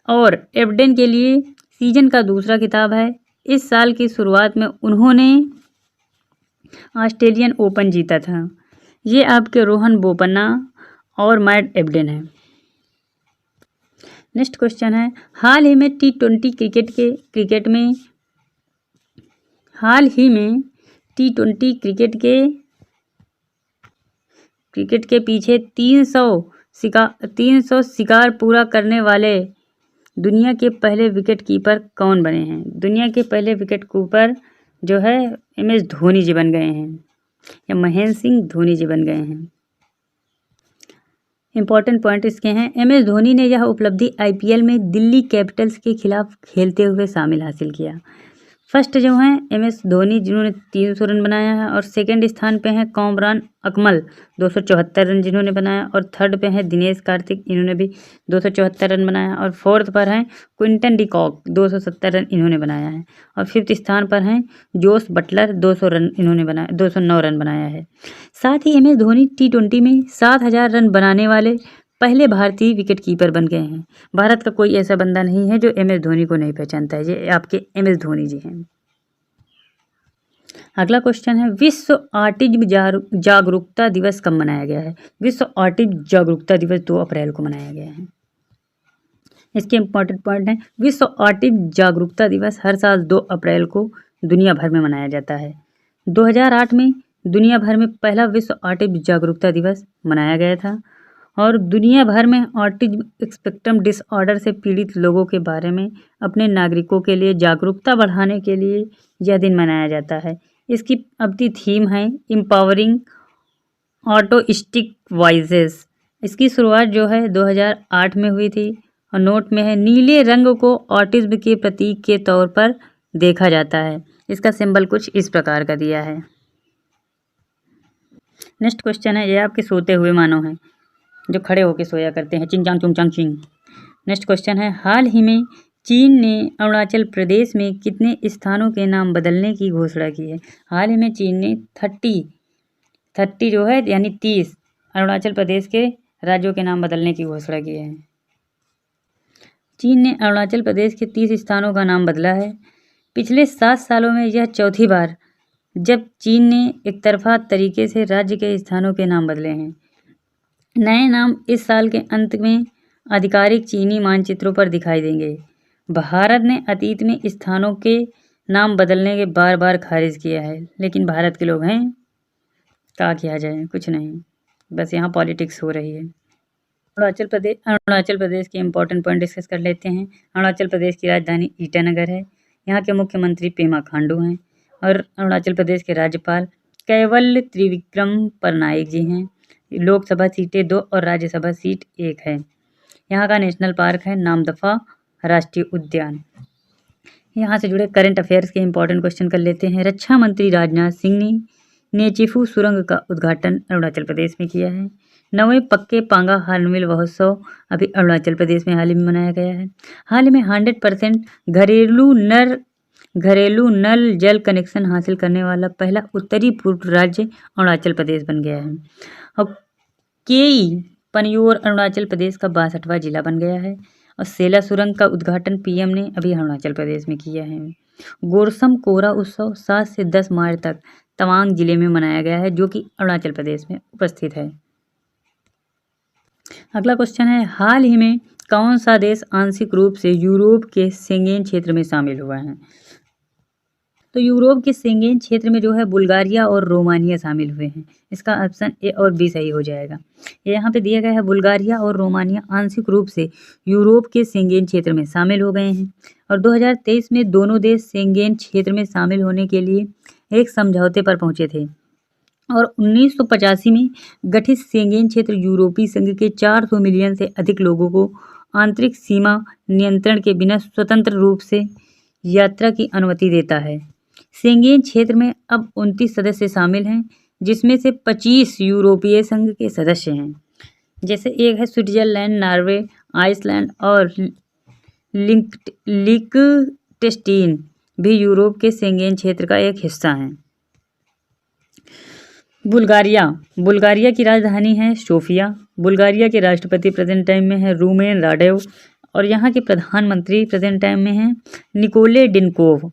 और एब्डेन के लिए सीजन का दूसरा खिताब है। इस साल की शुरुआत में उन्होंने ऑस्ट्रेलियन ओपन जीता था। ये आपके रोहन बोपन्ना और मैट एब्डेन है। नेक्स्ट क्वेश्चन है, हाल ही में T20 क्रिकेट के पीछे 300 300 शिकार पूरा करने वाले दुनिया के पहले विकेट कीपर कौन बने हैं? दुनिया के पहले विकेट कीपर जो है MS धोनी जी बन गए हैं, या महेंद्र सिंह धोनी जी बन गए हैं। इंपॉर्टेंट पॉइंट इसके हैं, MS धोनी ने यह उपलब्धि IPL में दिल्ली कैपिटल्स के खिलाफ खेलते हुए शामिल हासिल किया। फर्स्ट जो हैं MS धोनी जिन्होंने 300 रन बनाया है, और सेकंड स्थान पे हैं कामरान अकमल 274 रन जिन्होंने बनाया, और थर्ड पे हैं दिनेश कार्तिक इन्होंने भी 274 रन बनाया, और फोर्थ पर हैं क्विंटन डिकॉक 270 रन इन्होंने बनाया है, और फिफ्थ स्थान पर हैं जोस बटलर 200 रन इन्होंने बनाया 209 रन बनाया है। साथ ही MS धोनी T20 में 7000 रन बनाने वाले पहले भारतीय विकेट कीपर बन गए हैं। भारत का कोई ऐसा बंदा नहीं है जो MS धोनी को नहीं पहचानता है, ये आपके MS धोनी जी हैं। अगला क्वेश्चन है, विश्व ऑटिज्म जागरूकता दिवस कब मनाया गया है? विश्व ऑटिज्म जागरूकता दिवस 2 अप्रैल को मनाया गया है। इसके इंपॉर्टेंट पॉइंट है, विश्व ऑटिज्म जागरूकता दिवस हर साल 2 अप्रैल को दुनिया भर में मनाया जाता है। 2008 में दुनिया भर में पहला विश्व ऑटिज्म जागरूकता दिवस मनाया गया था, और दुनिया भर में ऑटिज्म स्पेक्ट्रम डिसऑर्डर से पीड़ित लोगों के बारे में अपने नागरिकों के लिए जागरूकता बढ़ाने के लिए यह दिन मनाया जाता है। इसकी अवधि थीम है एम्पावरिंग ऑटिस्टिक वॉइसेस। इसकी शुरुआत जो है 2008 में हुई थी, और नोट में है नीले रंग को ऑटिज्म के प्रतीक के तौर पर देखा जाता है। इसका सिंबल कुछ इस प्रकार का दिया है। नेक्स्ट क्वेश्चन है, ये आपके सोते हुए मानो हैं जो खड़े होकर सोया करते हैं, चिंग चांग चुंग चांग चिंग। नेक्स्ट क्वेश्चन है, हाल ही में चीन ने अरुणाचल प्रदेश में कितने स्थानों के नाम बदलने की घोषणा की है? हाल ही में चीन ने 30 जो है यानी 30 अरुणाचल प्रदेश के राज्यों के नाम बदलने की घोषणा की है। चीन ने अरुणाचल प्रदेश के 30 स्थानों का नाम बदला है। पिछले 7 सालों में यह चौथी बार जब चीन ने एक तरफा तरीके से राज्य के स्थानों के नाम बदले हैं। नए नाम इस साल के अंत में आधिकारिक चीनी मानचित्रों पर दिखाई देंगे। भारत ने अतीत में स्थानों के नाम बदलने के बार बार खारिज किया है, लेकिन भारत के लोग हैं, क्या किया जाए, कुछ नहीं, बस यहाँ पॉलिटिक्स हो रही है। अरुणाचल प्रदेश के इंपॉर्टेंट पॉइंट डिस्कस कर लेते हैं। अरुणाचल प्रदेश की राजधानी ईटानगर है। यहाँ के मुख्यमंत्री पेमा खांडू हैं, और अरुणाचल प्रदेश के राज्यपाल कैवल्य त्रिविक्रम परनाइक जी हैं। लोकसभा सीटें 2 और राज्यसभा सीट 1 है। यहाँ का नेशनल पार्क है नामदफा राष्ट्रीय उद्यान। यहाँ से जुड़े करंट अफेयर्स के इंपॉर्टेंट क्वेश्चन कर लेते हैं। रक्षा मंत्री राजनाथ सिंह ने नेचिफू सुरंग का उद्घाटन अरुणाचल प्रदेश में किया है। 9वें पक्के पांगा हॉर्नबिल महोत्सव अभी अरुणाचल प्रदेश में हाल ही में मनाया गया है। हाल ही में 100% घरेलू नल जल कनेक्शन हासिल करने वाला पहला उत्तरी पूर्व राज्य अरुणाचल प्रदेश बन गया है। और केई पनियोर अरुणाचल प्रदेश का 62वां जिला बन गया है। और सेला सुरंग का उद्घाटन PM ने अभी अरुणाचल प्रदेश में किया है। गोरसम कोरा उत्सव 7 से 10 मार्च तक तवांग जिले में मनाया गया है, जो कि अरुणाचल प्रदेश में उपस्थित है। अगला क्वेश्चन है, हाल ही में कौन सा देश आंशिक रूप से यूरोप के शेंगेन क्षेत्र में शामिल हुआ है? तो यूरोप के शेंगेन क्षेत्र में जो है बुल्गारिया और रोमानिया शामिल हुए हैं। इसका ऑप्शन A और B सही हो जाएगा। यहाँ पे दिया गया है बुल्गारिया और रोमानिया आंशिक रूप से यूरोप के शेंगेन क्षेत्र में शामिल हो गए हैं, और 2023 में दोनों देश शेंगेन क्षेत्र में शामिल होने के लिए एक समझौते पर पहुंचे थे। और 1985 में गठित शेंगेन क्षेत्र यूरोपीय संघ के 400 मिलियन से अधिक लोगों को आंतरिक सीमा नियंत्रण के बिना स्वतंत्र रूप से यात्रा की अनुमति देता है। शेंगेन क्षेत्र में अब 29 सदस्य शामिल हैं, जिसमें से 25 यूरोपीय संघ के सदस्य हैं। जैसे एक है स्विट्जरलैंड, नॉर्वे, आइसलैंड और लिechtenstein भी यूरोप के शेंगेन क्षेत्र का एक हिस्सा हैं। बुल्गारिया की राजधानी है सोफिया। बुल्गारिया के राष्ट्रपति प्रेजेंट टाइम में है रूमेन राडेव, और यहाँ के प्रधानमंत्री प्रेजेंट टाइम में हैं निकोले डिनकोव।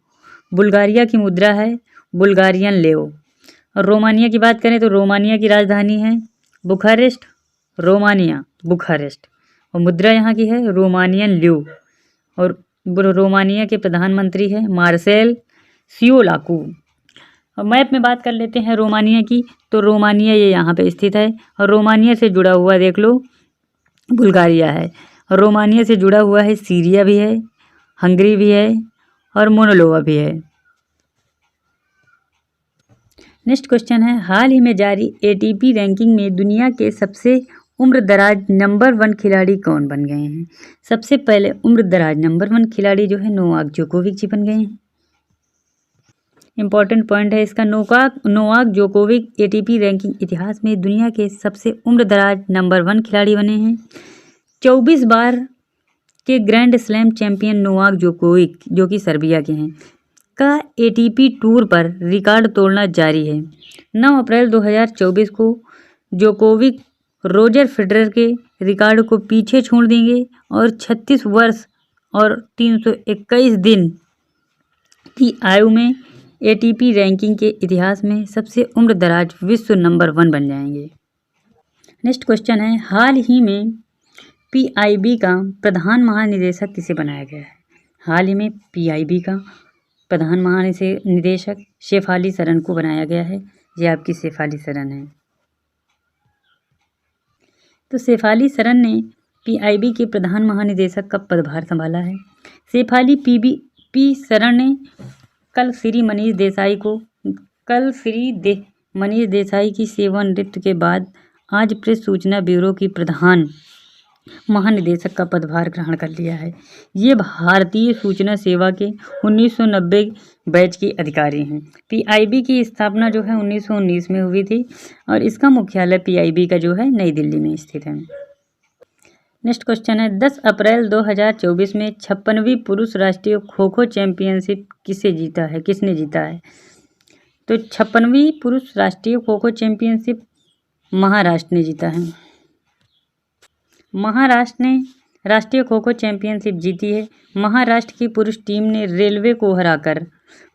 बुल्गारिया की मुद्रा है बुल्गारियन लेव। और रोमानिया की बात करें तो रोमानिया की राजधानी है बुखारेस्ट, बुखारेस्ट, और मुद्रा यहाँ की है रोमानियन ल्यू। और रोमानिया के प्रधानमंत्री है मार्सेल सियोलाकू। और मैप में बात कर लेते हैं रोमानिया की, तो रोमानिया ये यहाँ पे स्थित है, और रोमानिया से जुड़ा हुआ देख लो बुल्गारिया है। रोमानिया से जुड़ा हुआ है सीरिया भी है, हंगरी भी है और मोल्डोवा भी है। नेक्स्ट क्वेश्चन है, हाल ही में जारी एटीपी रैंकिंग में दुनिया के सबसे उम्रदराज नंबर 1 खिलाड़ी कौन बन गए हैं? सबसे पहले उम्रदराज नंबर 1 खिलाड़ी जो है नोवाक जोकोविच जी बन गए हैं। इंपॉर्टेंट पॉइंट है इसका, नोवाक जोकोविच एटीपी रैंकिंग इतिहास में दुनिया के सबसे उम्रदराज नंबर 1 खिलाड़ी बने हैं। 24 बार के ग्रैंड स्लैम चैंपियन नोवाक जोकोविच, जो कि सर्बिया के हैं, का एटीपी टूर पर रिकॉर्ड तोड़ना जारी है। 9 अप्रैल 2024 को जोकोविच रोजर फेडरर के रिकॉर्ड को पीछे छोड़ देंगे और 36 वर्ष और 321 दिन की आयु में एटीपी रैंकिंग के इतिहास में सबसे उम्रदराज विश्व नंबर 1 बन जाएंगे। नेक्स्ट क्वेश्चन है, हाल ही में पीआईबी का प्रधान महानिदेशक किसे बनाया गया है? हाल ही में पीआईबी का प्रधान महानिदेशक शेफाली सरन को बनाया गया है। ये आपकी शेफाली सरन है। तो शेफाली सरन ने पीआईबी के प्रधान महानिदेशक का पदभार संभाला है। शेफाली पी सरन ने कल श्री मनीष देसाई की सेवानिवृत्ति के बाद आज प्रेस सूचना ब्यूरो की प्रधान महानिदेशक का पदभार ग्रहण कर लिया है। ये भारतीय सूचना सेवा के 1990 बैच के अधिकारी हैं। पीआईबी की स्थापना जो है 1919 में हुई थी और इसका मुख्यालय पीआईबी का जो है नई दिल्ली में स्थित है। नेक्स्ट क्वेश्चन है, 10 अप्रैल 2024 में 56वीं पुरुष राष्ट्रीय खो खो चैंपियनशिप किसने जीता है? तो 56वीं पुरुष राष्ट्रीय खो खो चैंपियनशिप महाराष्ट्र ने जीता है। महाराष्ट्र ने राष्ट्रीय खो खो चैंपियनशिप जीती है। महाराष्ट्र की पुरुष टीम ने रेलवे को हराकर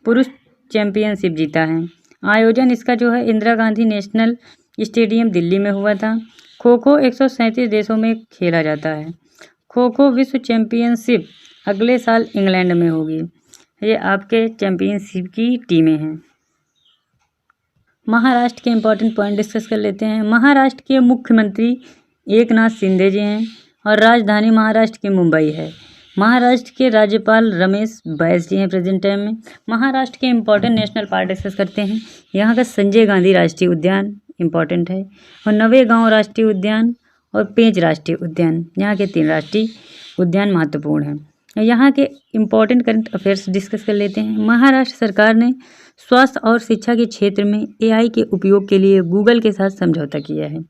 पुरुष चैंपियनशिप जीता है। आयोजन इसका जो है इंदिरा गांधी नेशनल स्टेडियम दिल्ली में हुआ था। खो खो 137 देशों में खेला जाता है। खो खो विश्व चैंपियनशिप अगले साल इंग्लैंड में होगी। ये आपके चैंपियनशिप की टीमें हैं। महाराष्ट्र के इंपॉर्टेंट पॉइंट डिस्कस कर लेते हैं। महाराष्ट्र के मुख्यमंत्री एकनाथ शिंदे जी हैं और राजधानी महाराष्ट्र की मुंबई है। महाराष्ट्र के राज्यपाल रमेश बैस जी हैं प्रेजेंट टाइम में। महाराष्ट्र के इंपॉर्टेंट नेशनल पार्क डिस्कस करते हैं। यहाँ का संजय गांधी राष्ट्रीय उद्यान इम्पॉर्टेंट है और नवेगांव राष्ट्रीय उद्यान और पेंच राष्ट्रीय उद्यान, यहाँ के 3 राष्ट्रीय उद्यान महत्वपूर्ण हैं। यहाँ के इम्पॉर्टेंट करंट अफेयर्स डिस्कस कर लेते हैं। महाराष्ट्र सरकार ने स्वास्थ्य और शिक्षा के क्षेत्र में एआई के उपयोग के लिए गूगल के साथ समझौता किया है।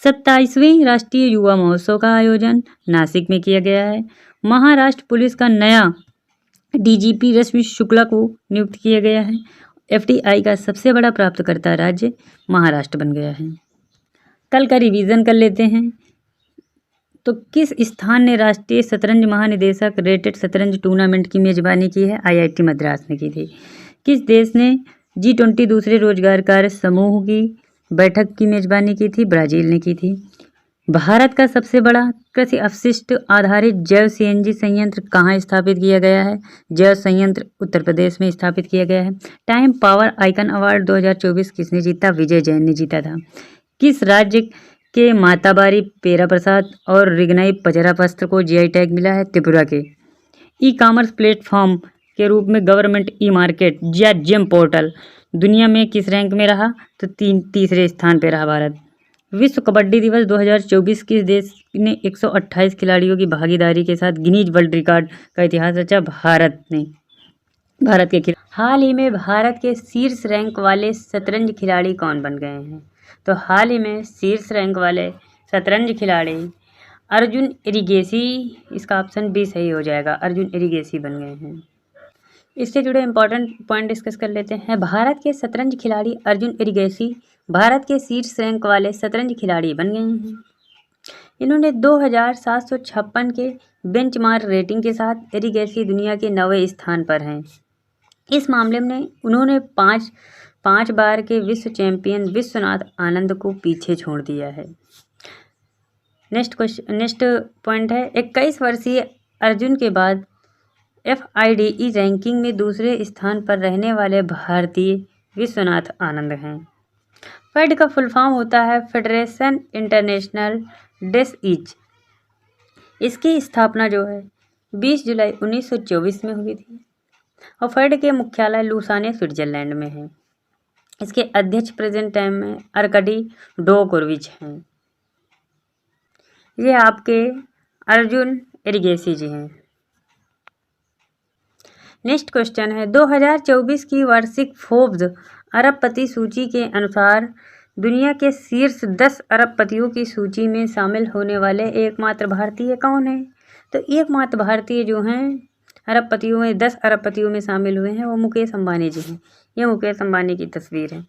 27वें राष्ट्रीय युवा महोत्सव का आयोजन नासिक में किया गया है। महाराष्ट्र पुलिस का नया डीजीपी रश्मि शुक्ला को नियुक्त किया गया है। एफडीआई का सबसे बड़ा प्राप्तकर्ता राज्य महाराष्ट्र बन गया है। कल का रिवीजन कर लेते हैं। तो किस स्थान ने राष्ट्रीय शतरंज महानिदेशक रेटेड शतरंज टूर्नामेंट की मेजबानी की है? आईआईटी मद्रास ने की थी। किस देश ने G20 दूसरे रोजगार कार्य समूह की बैठक की मेजबानी की थी? ब्राजील ने की थी। भारत का सबसे बड़ा कृषि अपशिष्ट आधारित जैव सीएनजी संयंत्र कहाँ स्थापित किया गया है? जैव संयंत्र उत्तर प्रदेश में स्थापित किया गया है। टाइम पावर आइकन अवार्ड 2024 किसने जीता? विजय जैन ने जीता था। किस राज्य के माताबारी पेरा प्रसाद और रिगनाई पचरा वस्त्र को जीआई टैग मिला है? त्रिपुरा के। ई कॉमर्स प्लेटफॉर्म के रूप में गवर्नमेंट ई मार्केट या जेम पोर्टल दुनिया में किस रैंक में रहा? तो तीसरे स्थान पर रहा भारत। विश्व कबड्डी दिवस 2024 किस देश ने 128 खिलाड़ियों की भागीदारी के साथ गिनीज वर्ल्ड रिकॉर्ड का इतिहास रचा? भारत ने। भारत के हाल ही में भारत के शीर्ष रैंक वाले शतरंज खिलाड़ी कौन बन गए हैं? तो हाल ही में शीर्ष रैंक वाले शतरंज खिलाड़ी अर्जुन एरिगेसी, इसका ऑप्शन बी सही हो जाएगा, अर्जुन एरिगेसी बन गए हैं। इससे जुड़े इंपॉर्टेंट पॉइंट डिस्कस कर लेते हैं। भारत के शतरंज खिलाड़ी अर्जुन एरिगेसी भारत के शीर्ष रैंक वाले शतरंज खिलाड़ी बन गए हैं। इन्होंने 2756 के बेंचमार्क रेटिंग के साथ एरिगेसी दुनिया के 9वें स्थान पर हैं। इस मामले में उन्होंने पाँच बार के विश्व चैंपियन विश्वनाथ आनंद को पीछे छोड़ दिया है। नेक्स्ट पॉइंट है, 21 वर्षीय अर्जुन के बाद FIDE रैंकिंग में दूसरे स्थान पर रहने वाले भारतीय विश्वनाथ आनंद हैं। फेड का फुल फॉर्म होता है फेडरेशन इंटरनेशनल डेस ईज इसकी स्थापना जो है 20 जुलाई 1924 में हुई थी और फेड के मुख्यालय लुसाने स्विट्जरलैंड में है। इसके अध्यक्ष प्रेजेंट टाइम में अर्कडी डोकोरोविच हैं। ये आपके अर्जुन एरिगेसी जी हैं। नेक्स्ट क्वेश्चन है 2024 की वार्षिक फोर्ब्स अरबपति सूची के अनुसार दुनिया के शीर्ष 10 अरबपतियों की सूची में शामिल होने वाले एकमात्र भारतीय कौन है? तो एकमात्र भारतीय जो हैं अरबपतियों में 10 अरबपतियों में शामिल हुए हैं वो मुकेश अंबानी जी हैं। ये मुकेश अंबानी की तस्वीर है।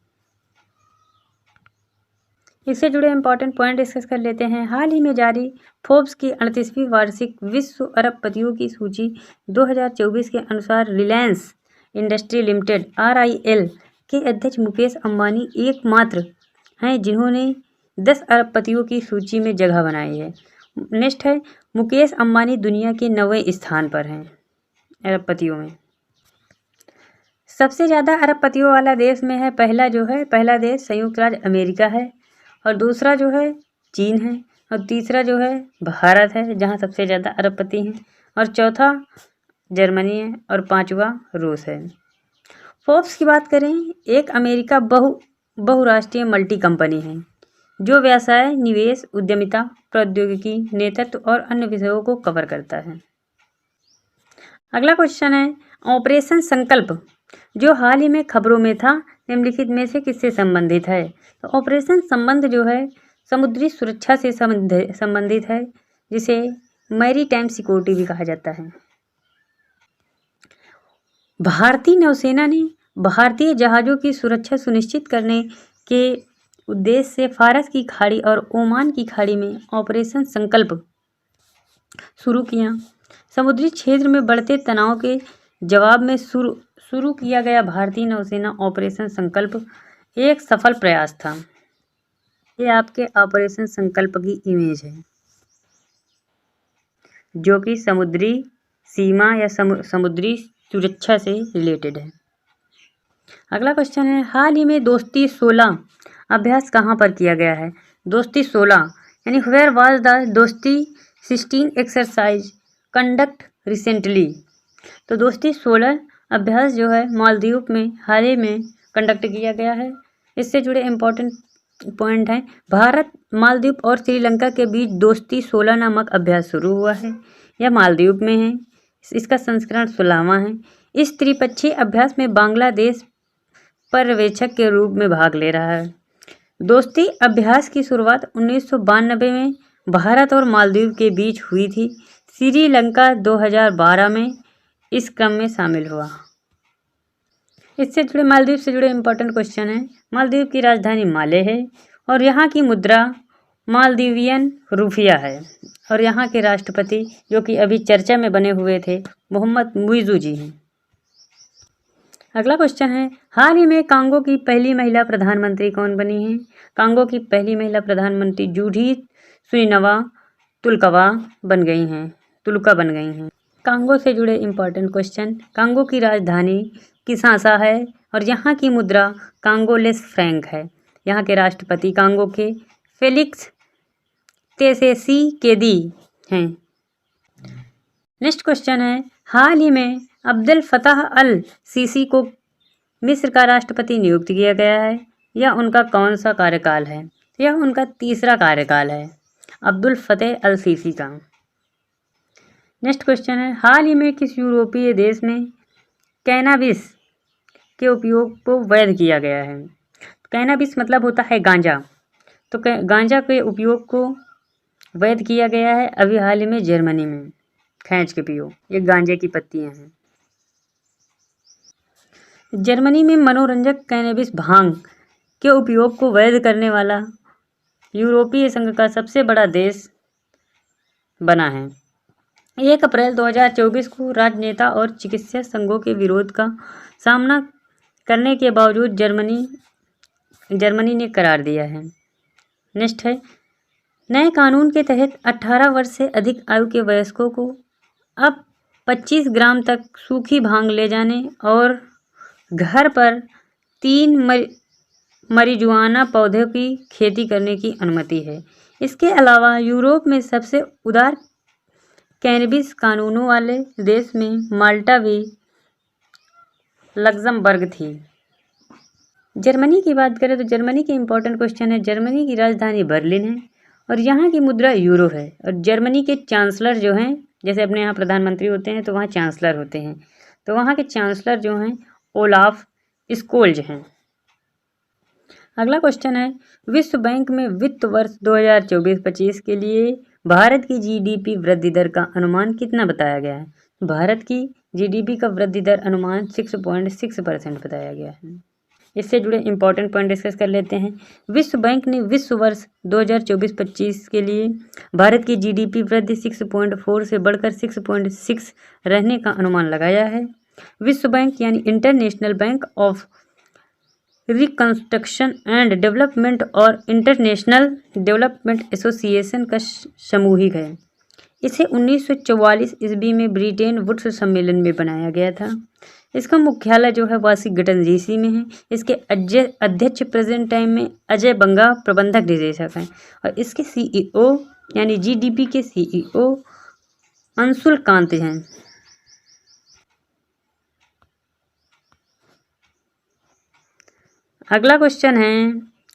इससे जुड़े इंपॉर्टेंट पॉइंट डिस्कस कर लेते हैं। हाल ही में जारी फोर्ब्स की 38वीं वार्षिक विश्व अरबपतियों की सूची 2024 के अनुसार रिलायंस इंडस्ट्री लिमिटेड RIL के अध्यक्ष मुकेश अंबानी एकमात्र हैं जिन्होंने 10 अरबपतियों की सूची में जगह बनाई है। नेक्स्ट है मुकेश अंबानी दुनिया के 9वें स्थान पर हैं अरबपतियों में। सबसे ज़्यादा अरबपतियों वाला देश में है पहला देश संयुक्त राज्य अमेरिका है और दूसरा जो है चीन है और तीसरा जो है भारत है जहां सबसे ज़्यादा अरबपति हैं और चौथा जर्मनी है और पांचवा रूस है। फोर्ब्स की बात करें, एक अमेरिका बहुराष्ट्रीय मल्टी कंपनी है जो व्यवसाय, निवेश, उद्यमिता, प्रौद्योगिकी, नेतृत्व और अन्य विषयों को कवर करता है। अगला क्वेश्चन है ऑपरेशन संकल्प जो हाल ही में खबरों में था निम्नलिखित में से किससे संबंधित है? तो ऑपरेशन संबंध जो है समुद्री सुरक्षा से संबंधित है जिसे मैरीटाइम सिक्योरिटी भी कहा जाता है। भारतीय नौसेना ने भारतीय जहाज़ों की सुरक्षा सुनिश्चित करने के उद्देश्य से फारस की खाड़ी और ओमान की खाड़ी में ऑपरेशन संकल्प शुरू किया। समुद्री क्षेत्र में बढ़ते तनाव के जवाब में शुरू किया गया भारतीय नौसेना ऑपरेशन संकल्प एक सफल प्रयास था। ये आपके ऑपरेशन संकल्प की इमेज है जो कि समुद्री सीमा या समुद्री सुरक्षा से रिलेटेड है। अगला क्वेश्चन है हाल ही में दोस्ती 16 अभ्यास कहाँ पर किया गया है? दोस्ती 16 यानी वेयर वाज द दोस्ती 16 एक्सरसाइज कंडक्ट रिसेंटली। तो दोस्ती 16 अभ्यास जो है मालदीव में हाल ही में कंडक्ट किया गया है। इससे जुड़े इम्पोर्टेंट पॉइंट हैं भारत, मालदीव और श्रीलंका के बीच दोस्ती 16 नामक अभ्यास शुरू हुआ है। यह मालदीव में है। इसका संस्करण 16वां है। इस त्रिपक्षीय अभ्यास में बांग्लादेश पर्यवेक्षक के रूप में भाग ले रहा है। दोस्ती अभ्यास की शुरुआत 1992 में भारत और मालदीव के बीच हुई थी। श्रीलंका 2012 में इस क्रम में शामिल हुआ। इससे जुड़े मालदीव से जुड़े इम्पोर्टेंट क्वेश्चन है मालदीव की राजधानी माले है और यहाँ की मुद्रा मालदीवियन रुपया है और यहाँ के राष्ट्रपति जो कि अभी चर्चा में बने हुए थे मोहम्मद मुइज़ू जी हैं। अगला क्वेश्चन है हाल ही में कांगो की पहली महिला प्रधानमंत्री कौन बनी है? कांगो की पहली महिला प्रधानमंत्री जूडिथ सुइनवा तुलका बन गई हैं। कांगो से जुड़े इम्पोर्टेंट क्वेश्चन कांगो की राजधानी किसासा है और यहाँ की मुद्रा कांगोलेस फ्रैंक है। यहाँ के राष्ट्रपति कांगो के फेलिक्स त्शेसिकेदी हैं। नेक्स्ट क्वेश्चन है हाल ही में अब्दुल फताह अल सीसी को मिस्र का राष्ट्रपति नियुक्त किया गया है। यह उनका कौन सा कार्यकाल है? यह उनका तीसरा कार्यकाल है अब्दुल फतेह अल सीसी का। नेक्स्ट क्वेश्चन है हाल ही में किस यूरोपीय देश में कैनाबिस के उपयोग को वैध किया गया है? कैनाबिस मतलब होता है गांजा। तो गांजा के उपयोग को वैध किया गया है अभी हाल ही में जर्मनी में। खींच के पियो, ये गांजे की पत्तियां हैं। जर्मनी में मनोरंजक कैनाबिस भांग के उपयोग को वैध करने वाला यूरोपीय संघ का सबसे बड़ा देश बना है। 1 अप्रैल 2024 को राजनेता और चिकित्सा संघों के विरोध का सामना करने के बावजूद जर्मनी ने करार दिया है। नेक्स्ट है नए कानून के तहत 18 वर्ष से अधिक आयु के वयस्कों को अब 25 ग्राम तक सूखी भांग ले जाने और घर पर 3 marijuana पौधों की खेती करने की अनुमति है। इसके अलावा यूरोप में सबसे उदार कैनबिस कानूनों वाले देश में माल्टा भी लग्जमबर्ग थी। जर्मनी की बात करें तो जर्मनी के इम्पोर्टेंट क्वेश्चन है। जर्मनी की राजधानी बर्लिन है और यहाँ की मुद्रा यूरो है। और जर्मनी के चांसलर जो हैं, जैसे अपने यहाँ प्रधानमंत्री होते हैं तो वहाँ चांसलर होते हैं, तो वहाँ के चांसलर जो हैं ओलाफ स्कोल्ज हैं। अगला क्वेश्चन है, विश्व बैंक में वित्त वर्ष 2024-25 के लिए भारत की जीडीपी वृद्धि दर का अनुमान कितना बताया गया है? भारत की जीडीपी का वृद्धि दर अनुमान 6.6% बताया गया है। इससे जुड़े इंपॉर्टेंट पॉइंट डिस्कस कर लेते हैं। विश्व बैंक ने विश्व वर्ष 2024-25 के लिए भारत की जीडीपी वृद्धि 6.4 से बढ़कर 6.6 रहने का अनुमान लगाया है। विश्व बैंक यानी international bank of reconstruction and development और इंटरनेशनल डेवलपमेंट एसोसिएशन का समूहिक है। इसे 1944 ईस्वी में ब्रिटेन वुड्स सम्मेलन में बनाया गया था। इसका मुख्यालय जो है वाशिंगटन डीसी में है। इसके अध्यक्ष प्रेजेंट टाइम में अजय बंगा प्रबंधक निदेशक हैं और इसके सीईओ यानी जीडीपी के सीईओ अंशुल कांत हैं। अगला क्वेश्चन है,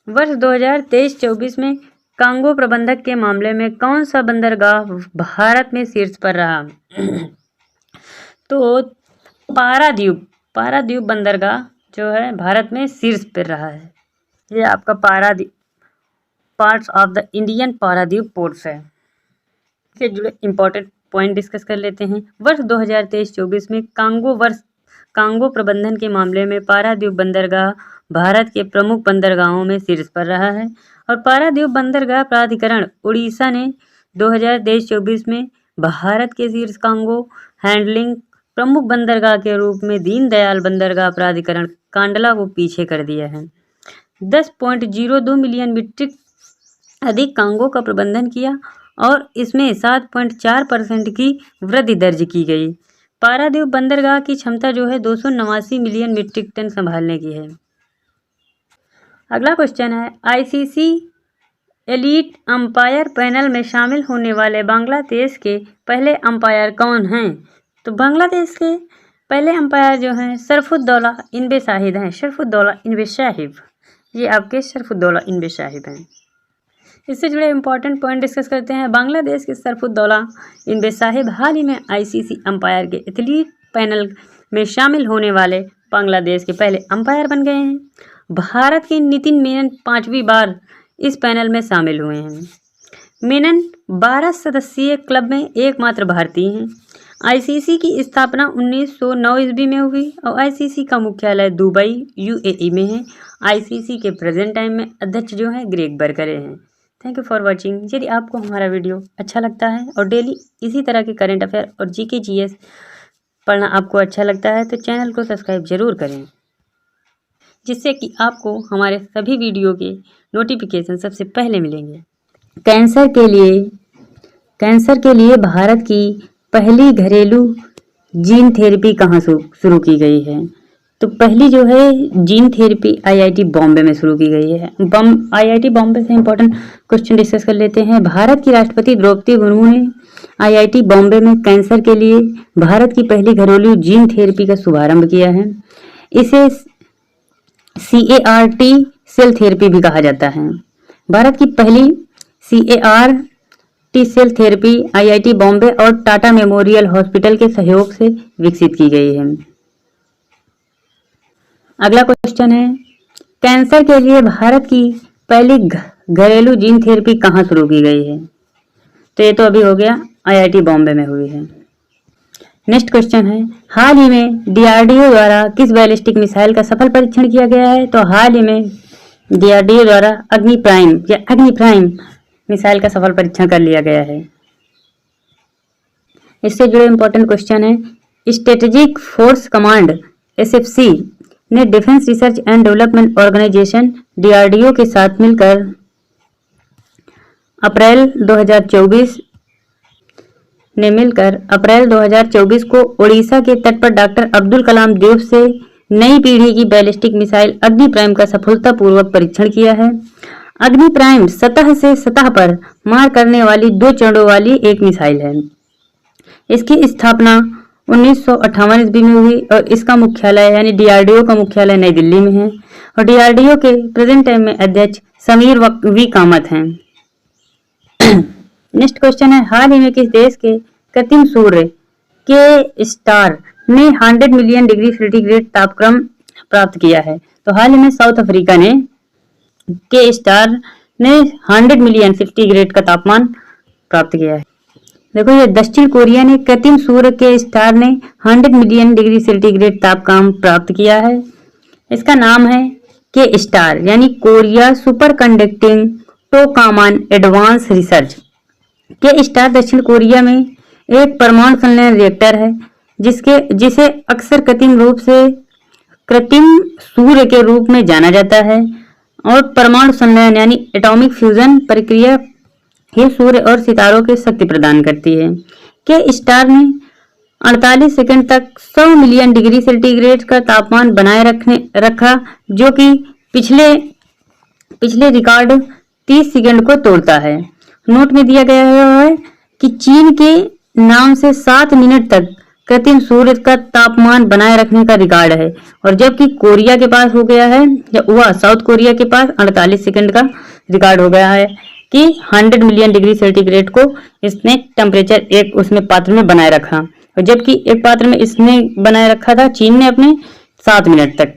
वर्ष 2023-24 में कांगो प्रबंधक के मामले में कौन सा बंदरगाह भारत में शीर्ष पर रहा? तो पारादीप बंदरगाह जो है भारत में शीर्ष पर रहा है। ये आपका Paradip parts of the Indian Paradip ports है। इससे जुड़े इंपॉर्टेंट पॉइंट डिस्कस कर लेते हैं। वर्ष 2023-24 में कांगो प्रबंधन के मामले में पारादीप बंदरगाह भारत के प्रमुख बंदरगाहों में शीर्ष पर रहा है और पारादीप बंदरगाह प्राधिकरण उड़ीसा ने 2023-24 में भारत के शीर्ष कांगो हैंडलिंग प्रमुख बंदरगाह के रूप में दीनदयाल बंदरगाह प्राधिकरण कांडला को पीछे कर दिया है। 10.02 मिलियन मीट्रिक अधिक कांगो का प्रबंधन किया और इसमें 7.4% की वृद्धि दर्ज की गई। पारादीप बंदरगाह की क्षमता जो है 289 मिलियन मीट्रिक टन संभालने की है। अगला क्वेश्चन है, आईसीसी एलीट अंपायर पैनल में शामिल होने वाले बांग्लादेश के पहले अंपायर कौन हैं? तो बांग्लादेश के पहले अंपायर जो हैं शरफुद्दौला इनबे साहिब हैं। शरफुद्दौला इनबे साहिब, ये आपके शरफुद्दौला इनबे साहिब हैं। इससे जुड़े इंपॉर्टेंट पॉइंट डिस्कस करते हैं। बांग्लादेश के शरफुद्दौला इनबे साहिब हाल ही में आईसीसी अंपायर के एथलीट पैनल में शामिल होने वाले बांग्लादेश के पहले अंपायर बन गए हैं। भारत के नितिन मेनन 5वीं बार इस पैनल में शामिल हुए हैं। मेनन 12 सदस्यीय क्लब में एकमात्र भारतीय हैं। आईसीसी की स्थापना 1909 ईस्वी में हुई और आईसीसी का मुख्यालय दुबई यूएई में है। आईसीसी के प्रेजेंट टाइम में अध्यक्ष जो हैं ग्रेग बर्कले हैं। Thank you for watching. यदि आपको हमारा वीडियो अच्छा लगता है और डेली इसी तरह के करंट अफेयर और जीके जीएस पढ़ना आपको अच्छा लगता है तो चैनल को सब्सक्राइब जरूर करें, जिससे कि आपको हमारे सभी वीडियो के नोटिफिकेशन सबसे पहले मिलेंगे। कैंसर के लिए भारत की पहली घरेलू जीन थेरेपी कहाँ शुरू की गई है? तो पहली जो है जीन थेरेपी आईआईटी बॉम्बे में शुरू की गई है। आईआईटी बॉम्बे से इंपॉर्टेंट क्वेश्चन डिस्कस कर लेते हैं। भारत की राष्ट्रपति द्रौपदी मुर्मू ने आईआईटी बॉम्बे में कैंसर के लिए भारत की पहली घरेलू जीन थेरेपी का शुभारंभ किया है। इसे CAR-T सेल थेरेपी भी कहा जाता है। भारत की पहली CAR-T cell therapy IIT Bombay और टाटा मेमोरियल हॉस्पिटल के सहयोग से विकसित की गई है। अगला क्वेश्चन है, कैंसर के लिए भारत की पहली घरेलू जीन थेरेपी कहाँ शुरू की गई है? तो ये तो अभी हो गया, आईआईटी बॉम्बे में हुई है। नेक्स्ट क्वेश्चन है, हाल ही में डीआरडीओ द्वारा किस बैलिस्टिक मिसाइल का सफल परीक्षण किया गया है? तो हाल ही में डीआरडीओ द्वारा अग्नि प्राइम मिसाइल का सफल परीक्षण कर लिया गया है। इससे जुड़े इंपॉर्टेंट क्वेश्चन है, स्ट्रेटेजिक फोर्स कमांड SFC ने defence research and development organisation DRDO के साथ मिलकर अप्रैल 2024 को ओडिशा के तट पर डॉक्टर अब्दुल कलाम द्वीप से नई पीढ़ी की बैलिस्टिक मिसाइल अग्नि प्राइम का सफलतापूर्वक परीक्षण किया है। अग्नि प्राइम सतह से सतह पर मार करने वाली 2 चरणों वाली एक मिसाइल है। इसकी स्थापना 1958 ईस्वी में हुई और इसका मुख्यालय यानी डीआरडीओ का मुख्यालय नई दिल्ली में है और डीआरडीओ के प्रेजेंट टाइम में अध्यक्ष समीर वी कामत हैं। नेक्स्ट क्वेश्चन है, हाल ही में किस देश के कृत्रिम सूर्य के स्टार ने 100 मिलियन डिग्री सेंटीग्रेड तापक्रम प्राप्त किया है? तो हाल ही में साउथ अफ्रीका ने के स्टार ने 100 मिलियन सेंटीग्रेड का तापमान प्राप्त किया है। देखो, ये दक्षिण कोरिया ने कृत्रिम सूर्य के स्टार ने 100 मिलियन डिग्री सेंटीग्रेड तापक्रम प्राप्त किया है। इसका नाम है के स्टार यानी Korea super conducting tokamak advance research. K star दक्षिण कोरिया में एक परमाणु संलयन रिएक्टर है जिसे अक्सर कृत्रिम सूर्य के रूप में जाना जाता है और परमाणु संलयन यानी एटॉमिक फ्यूजन प्रक्रिया ये सूर्य और सितारों के शक्ति प्रदान करती है। के स्टार ने 48 सेकंड तक 100 मिलियन डिग्री सेंटीग्रेड का तापमान बनाए रखा जो कि पिछले रिकॉर्ड 30 सेकंड को तोड़ता है। नोट में दिया गया है कि चीन के नाम से 7 मिनट तक कृत्रिम सूर्य का तापमान बनाए रखने का रिकॉर्ड है और जबकि कोरिया के पास हो गया है साउथ कोरिया के पास 48 सेकंड का रिकॉर्ड हो गया है कि 100 मिलियन डिग्री सेंटीग्रेड को इसने टेम्परेचर एक उसमें पात्र में बनाए रखा और जबकि एक पात्र में इसने बनाए रखा था चीन ने अपने 7 मिनट तक।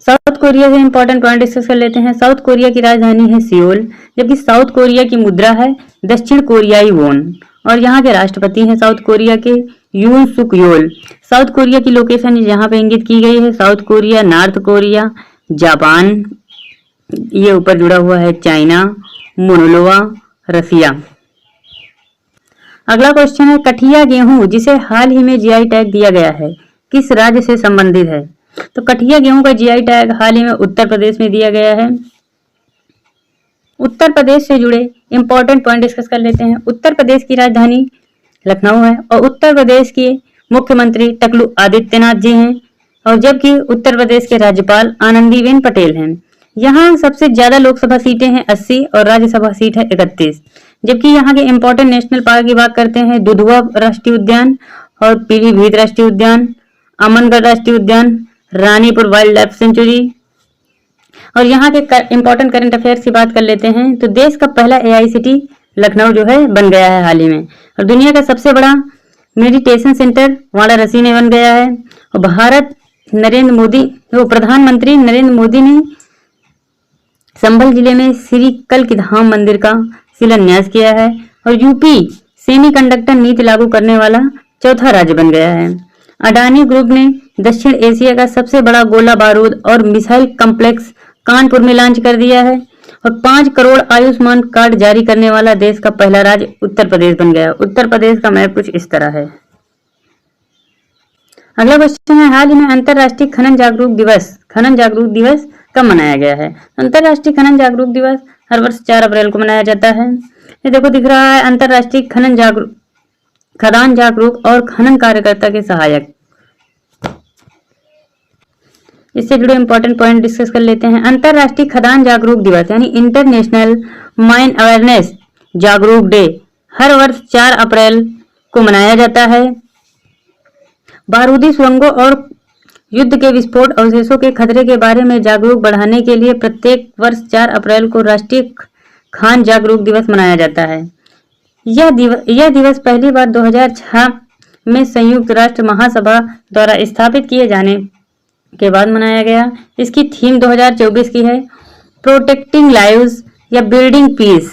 साउथ कोरिया से इंपॉर्टेंट पॉइंट डिस्कस कर लेते हैं। साउथ कोरिया की राजधानी है सियोल, जबकि साउथ कोरिया की मुद्रा है दक्षिण कोरियाई वोन और यहाँ के राष्ट्रपति हैं साउथ कोरिया के यून सुक योल। साउथ कोरिया की लोकेशन यहाँ पे इंगित की गई है, south Korea, north Korea, Japan, ये ऊपर जुड़ा हुआ है चाइना, मोल्डोवा, रसिया। अगला क्वेश्चन है, कठिया गेहूं जिसे हाल ही में जीआई टैग दिया गया है किस राज्य से संबंधित है? तो कठिया गेहूं का जीआई टैग हाल ही में उत्तर प्रदेश में दिया गया है। उत्तर प्रदेश से जुड़े इंपॉर्टेंट पॉइंट डिस्कस कर लेते हैं। उत्तर प्रदेश की राजधानी लखनऊ है और उत्तर प्रदेश के मुख्यमंत्री टकलू आदित्यनाथ जी हैं और जबकि उत्तर प्रदेश के राज्यपाल आनंदीबेन पटेल हैं। यहाँ सबसे ज्यादा लोकसभा सीटें हैं 80 और राज्यसभा सीट है 31। जबकि यहाँ के इंपॉर्टेंट नेशनल पार्क की बात करते हैं दुधवा राष्ट्रीय उद्यान और पीलीभीत राष्ट्रीय उद्यान, अमनगढ़ राष्ट्रीय उद्यान, रानीपुर वाइल्ड लाइफ सेंचुरी। और यहाँ के इंपॉर्टेंट करंट अफेयर्स की बात कर लेते हैं तो देश का पहला एआईसीटी लखनऊ जो है बन गया है हाल ही में और दुनिया का सबसे बड़ा मेडिटेशन सेंटर वाराणसी में बन गया है और प्रधानमंत्री नरेंद्र मोदी ने संभल जिले में श्री कल्कि धाम मंदिर का शिलान्यास किया है और यूपी सेमीकंडक्टर नीति लागू करने वाला चौथा राज्य बन गया है। अडानी ग्रुप ने दक्षिण एशिया का सबसे बड़ा गोला बारूद और मिसाइल कॉम्प्लेक्स कानपुर में लॉन्च कर दिया है और 5 करोड़ आयुष्मान कार्ड जारी करने वाला देश का पहला राज्य उत्तर प्रदेश बन गया। उत्तर प्रदेश का मैप कुछ इस तरह है। अगला क्वेश्चन है, हाल ही में अंतर्राष्ट्रीय खनन जागरूक दिवस कब मनाया गया है? अंतर्राष्ट्रीय खनन जागरूक दिवस हर वर्ष 4 अप्रैल को मनाया जाता है। ये देखो दिख रहा है अंतर्राष्ट्रीय खदान जागरूक और खनन कार्यकर्ता के सहायक। इससे जुड़े इंपॉर्टेंट पॉइंट डिस्कस कर लेते हैं। अंतर्राष्ट्रीय खदान जागरूक दिवस यानी इंटरनेशनल माइन अवेयरनेस जागरूक डे हर वर्ष 4 अप्रैल को मनाया जाता है। बारूदी सुरंगों और युद्ध के विस्फोट अवशेषों के खतरे के बारे में जागरूक बढ़ाने के लिए प्रत्येक वर्ष 4 अप्रैल को राष्ट्रीय खान जागरूक दिवस मनाया जाता है। यह दिवस पहली बार 2006 में संयुक्त राष्ट्र महासभा द्वारा स्थापित किए जाने के बाद मनाया गया। इसकी थीम 2024 की है प्रोटेक्टिंग लाइव्स या बिल्डिंग पीस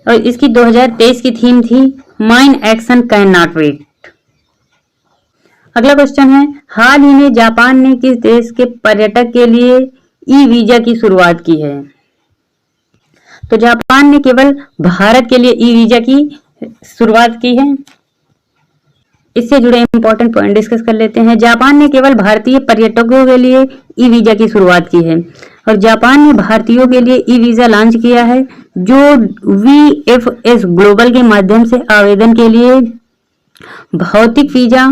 और इसकी 2023 की थीम थी mine action cannot wait. अगला क्वेश्चन है, हाल ही में जापान ने किस देश के पर्यटक के लिए ई वीजा की शुरुआत की है? तो जापान ने केवल भारत के लिए ई वीजा की शुरुआत की है। इससे जुड़े इंपॉर्टेंट पॉइंट डिस्कस कर लेते हैं। जापान ने केवल भारतीय पर्यटकों के लिए ई वीजा की शुरुआत की है और जापान ने भारतीयों के लिए ई वीजा लॉन्च किया है जो VFS ग्लोबल के माध्यम से आवेदन के लिए भौतिक वीजा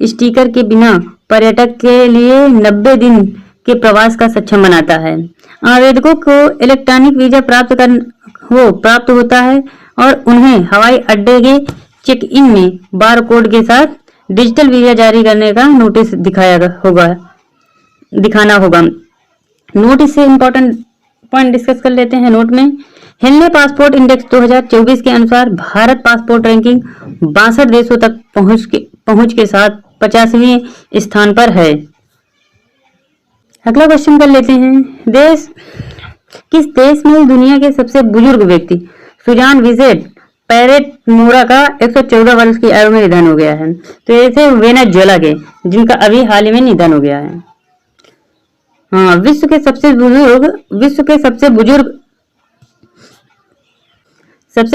स्टिकर के बिना पर्यटक के लिए 90 दिन के प्रवास का सक्षम बनाता है। आवेदकों को इलेक्ट्रॉनिक वीजा प्राप्त होता है और उन्हें हवाई अड्डे के चेक इन में बार कोड के साथ डिजिटल वीजा जारी करने का नोटिस दिखाना होगा। नोटिस से इंपॉर्टेंट पॉइंट डिस्कस कर लेते हैं। नोट में हेनले पासपोर्ट इंडेक्स 2024 के अनुसार भारत पासपोर्ट रैंकिंग 62 देशों तक पहुंच के साथ 50वें स्थान पर है। अगला क्वेश्चन कर लेते हैं। किस देश में दुनिया के सबसे बुजुर्ग व्यक्ति सुजान विसेट पैरेट मोरा का 114 वर्ष की आयु में निधन हो गया है? तो ये थे वेनेजुएला के, जिनका अभी हाल ही में निधन हो गया है। हाँ, विश्व के सबसे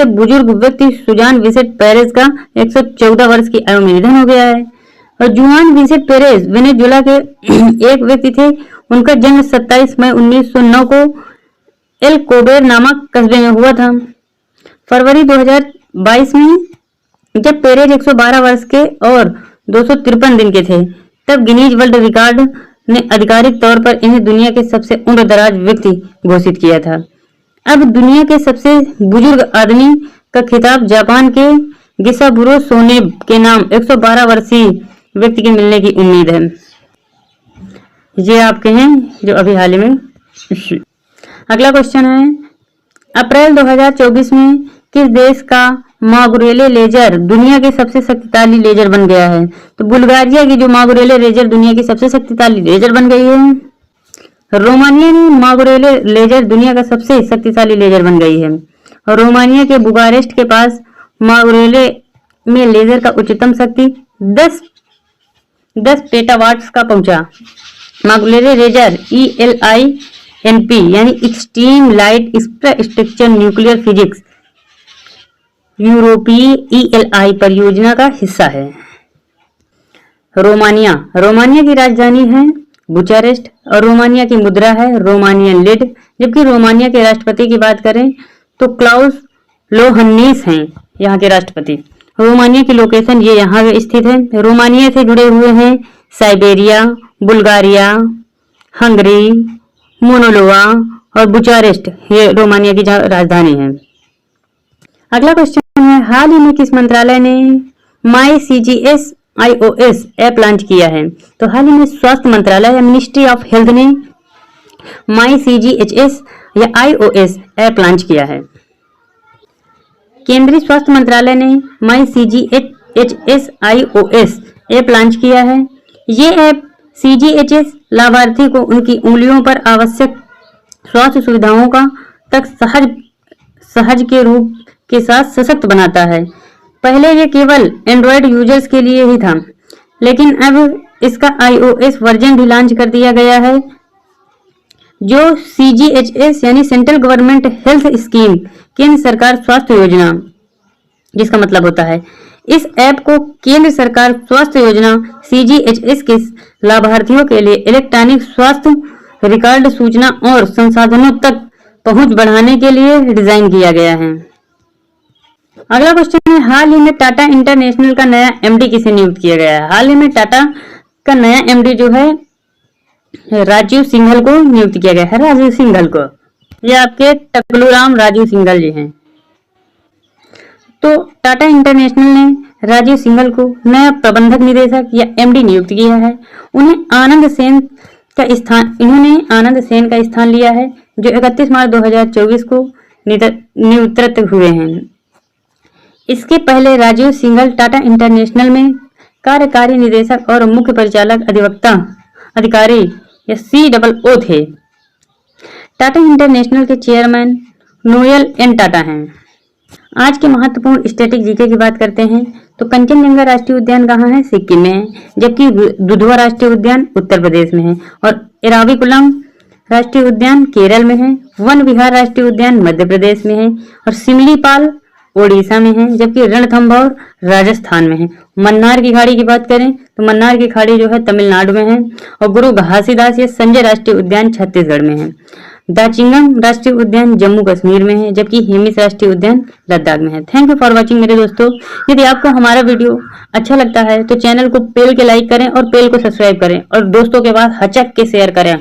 बुजुर्ग व्यक्ति सुजान विसेट पेरेज का 114 वर्ष की आयु में निधन हो गया है। और जुआन विसेट पेरेज वेनेजुएला के एक व्यक्ति थे। उनका जन्म 27 मई 1909 को एल कोबेर नामक कस्बे में हुआ था। फरवरी 2022 में जब पेरेज 112 वर्ष के और 253 दिन के थे, तब गिनीज वर्ल्ड रिकॉर्ड ने आधिकारिक तौर पर इन्हें दुनिया के सबसे उम्र दराज व्यक्ति घोषित किया था। अब दुनिया के सबसे बुजुर्ग आदमी का खिताब जापान के गिसाबुरो सोने के नाम 112 वर्षीय व्यक्ति के मिलने की उम्मीद है। ये आपके हैं जो अभी हाल ही में। अगला क्वेश्चन है, अप्रैल 2024 में किस देश का मागुरेले लेजर दुनिया के सबसे शक्तिशाली लेजर बन गया है? तो बुल्गारिया की जो मागुरेले लेजर दुनिया की सबसे शक्तिशाली लेजर बन गई है। रोमानिया में मागुरेले लेजर दुनिया का सबसे शक्तिशाली लेजर बन गई है। और रोमानिया के बुगारेस्ट के पास मागुरेले में लेजर का उच्चतम शक्ति 10 पेटावाट्स का पहुंचा। मागुरेले लेजर ELINP यानी extreme light infrastructure nuclear physics यूरोपीय ELI परियोजना का हिस्सा है। रोमानिया की राजधानी है बुचारेस्ट और रोमानिया की मुद्रा है रोमानियन लिड। जबकि रोमानिया के राष्ट्रपति की बात करें तो क्लाउस लोहन्नीस हैं यहाँ के राष्ट्रपति। रोमानिया की लोकेशन ये यहाँ पे स्थित है। रोमानिया से जुड़े हुए हैं साइबेरिया, बुल्गारिया, हंगरी, मोनोलोवा और बुचारेस्ट, ये रोमानिया की राजधानी है। अगला क्वेश्चन है, हाल ही में किस मंत्रालय ने माई CGS iOS ऐप लॉन्च किया है? तो हाल ही में स्वास्थ्य मंत्रालय या मिनिस्ट्री ऑफ हेल्थ ने माई CGHS या iOS ऐप लॉन्च किया है। केंद्रीय स्वास्थ्य मंत्रालय ने माई CGHS iOS ऐप लॉन्च किया है। ये ऐप CGHS लाभार्थी को उनकी उंगलियों पर आवश्यक स्वास्थ्य सुविधाओं का तक सहज के रूप के साथ सशक्त बनाता है। पहले ये केवल एंड्रॉयड यूजर्स के लिए ही था, लेकिन अब इसका iOS वर्जन भी लॉन्च कर दिया गया है, जो CGHS यानी सेंट्रल गवर्नमेंट हेल्थ स्कीम, केंद्र सरकार स्वास्थ्य योजना, जिसका मतलब होता है इस ऐप को केंद्र सरकार स्वास्थ्य योजना CGHS के लाभार्थियों के लिए इलेक्ट्रॉनिक स्वास्थ्य रिकॉर्ड सूचना और संसाधनों तक पहुंच बढ़ाने के लिए डिजाइन किया गया है। अगला क्वेश्चन है, हाल ही में टाटा इंटरनेशनल का नया MD किसे नियुक्त किया गया है? हाल ही में टाटा का नया MD जो है राजीव सिंघल को नियुक्त किया गया है। राजीव सिंघल को, ये आपके टकलूराम राजीव सिंघल जी हैं। तो टाटा इंटरनेशनल ने राजीव सिंघल को नया प्रबंधक निदेशक या MD नियुक्त किया है। इन्होंने आनंद सेन का स्थान लिया है, जो 31 मार्च 2024 को नियुक्त हुए हैं। इसके पहले राजीव सिंघल टाटा इंटरनेशनल में कार्यकारी निदेशक और मुख्य परिचालक अधिकारी या COO थे। टाटा इंटरनेशनल के चेयरमैन नोएल एन टाटा हैं। आज के महत्वपूर्ण स्टैटिक जीके की बात करते हैं तो कंचनजंगा राष्ट्रीय उद्यान कहाँ है? सिक्किम में है। जबकि दुधवा राष्ट्रीय उद्यान उत्तर प्रदेश में है और एराविकुलम राष्ट्रीय उद्यान केरल में है। वन विहार राष्ट्रीय उद्यान मध्य प्रदेश में है और सिमलीपाल ओडिशा में है। जबकि रणथंभौर राजस्थान में है। मन्नार की खाड़ी की बात करें तो मन्नार की खाड़ी जो है तमिलनाडु में है और गुरु घासीदास या संजय राष्ट्रीय उद्यान छत्तीसगढ़ में है। दाचिंगम राष्ट्रीय उद्यान जम्मू कश्मीर में है, जबकि हेमिस राष्ट्रीय उद्यान लद्दाख में है। थैंक यू फॉर वॉचिंग मेरे दोस्तों। यदि आपको हमारा वीडियो अच्छा लगता है तो चैनल को पेल के लाइक करें और पेल को सब्सक्राइब करें और दोस्तों के पास हचक के शेयर करें।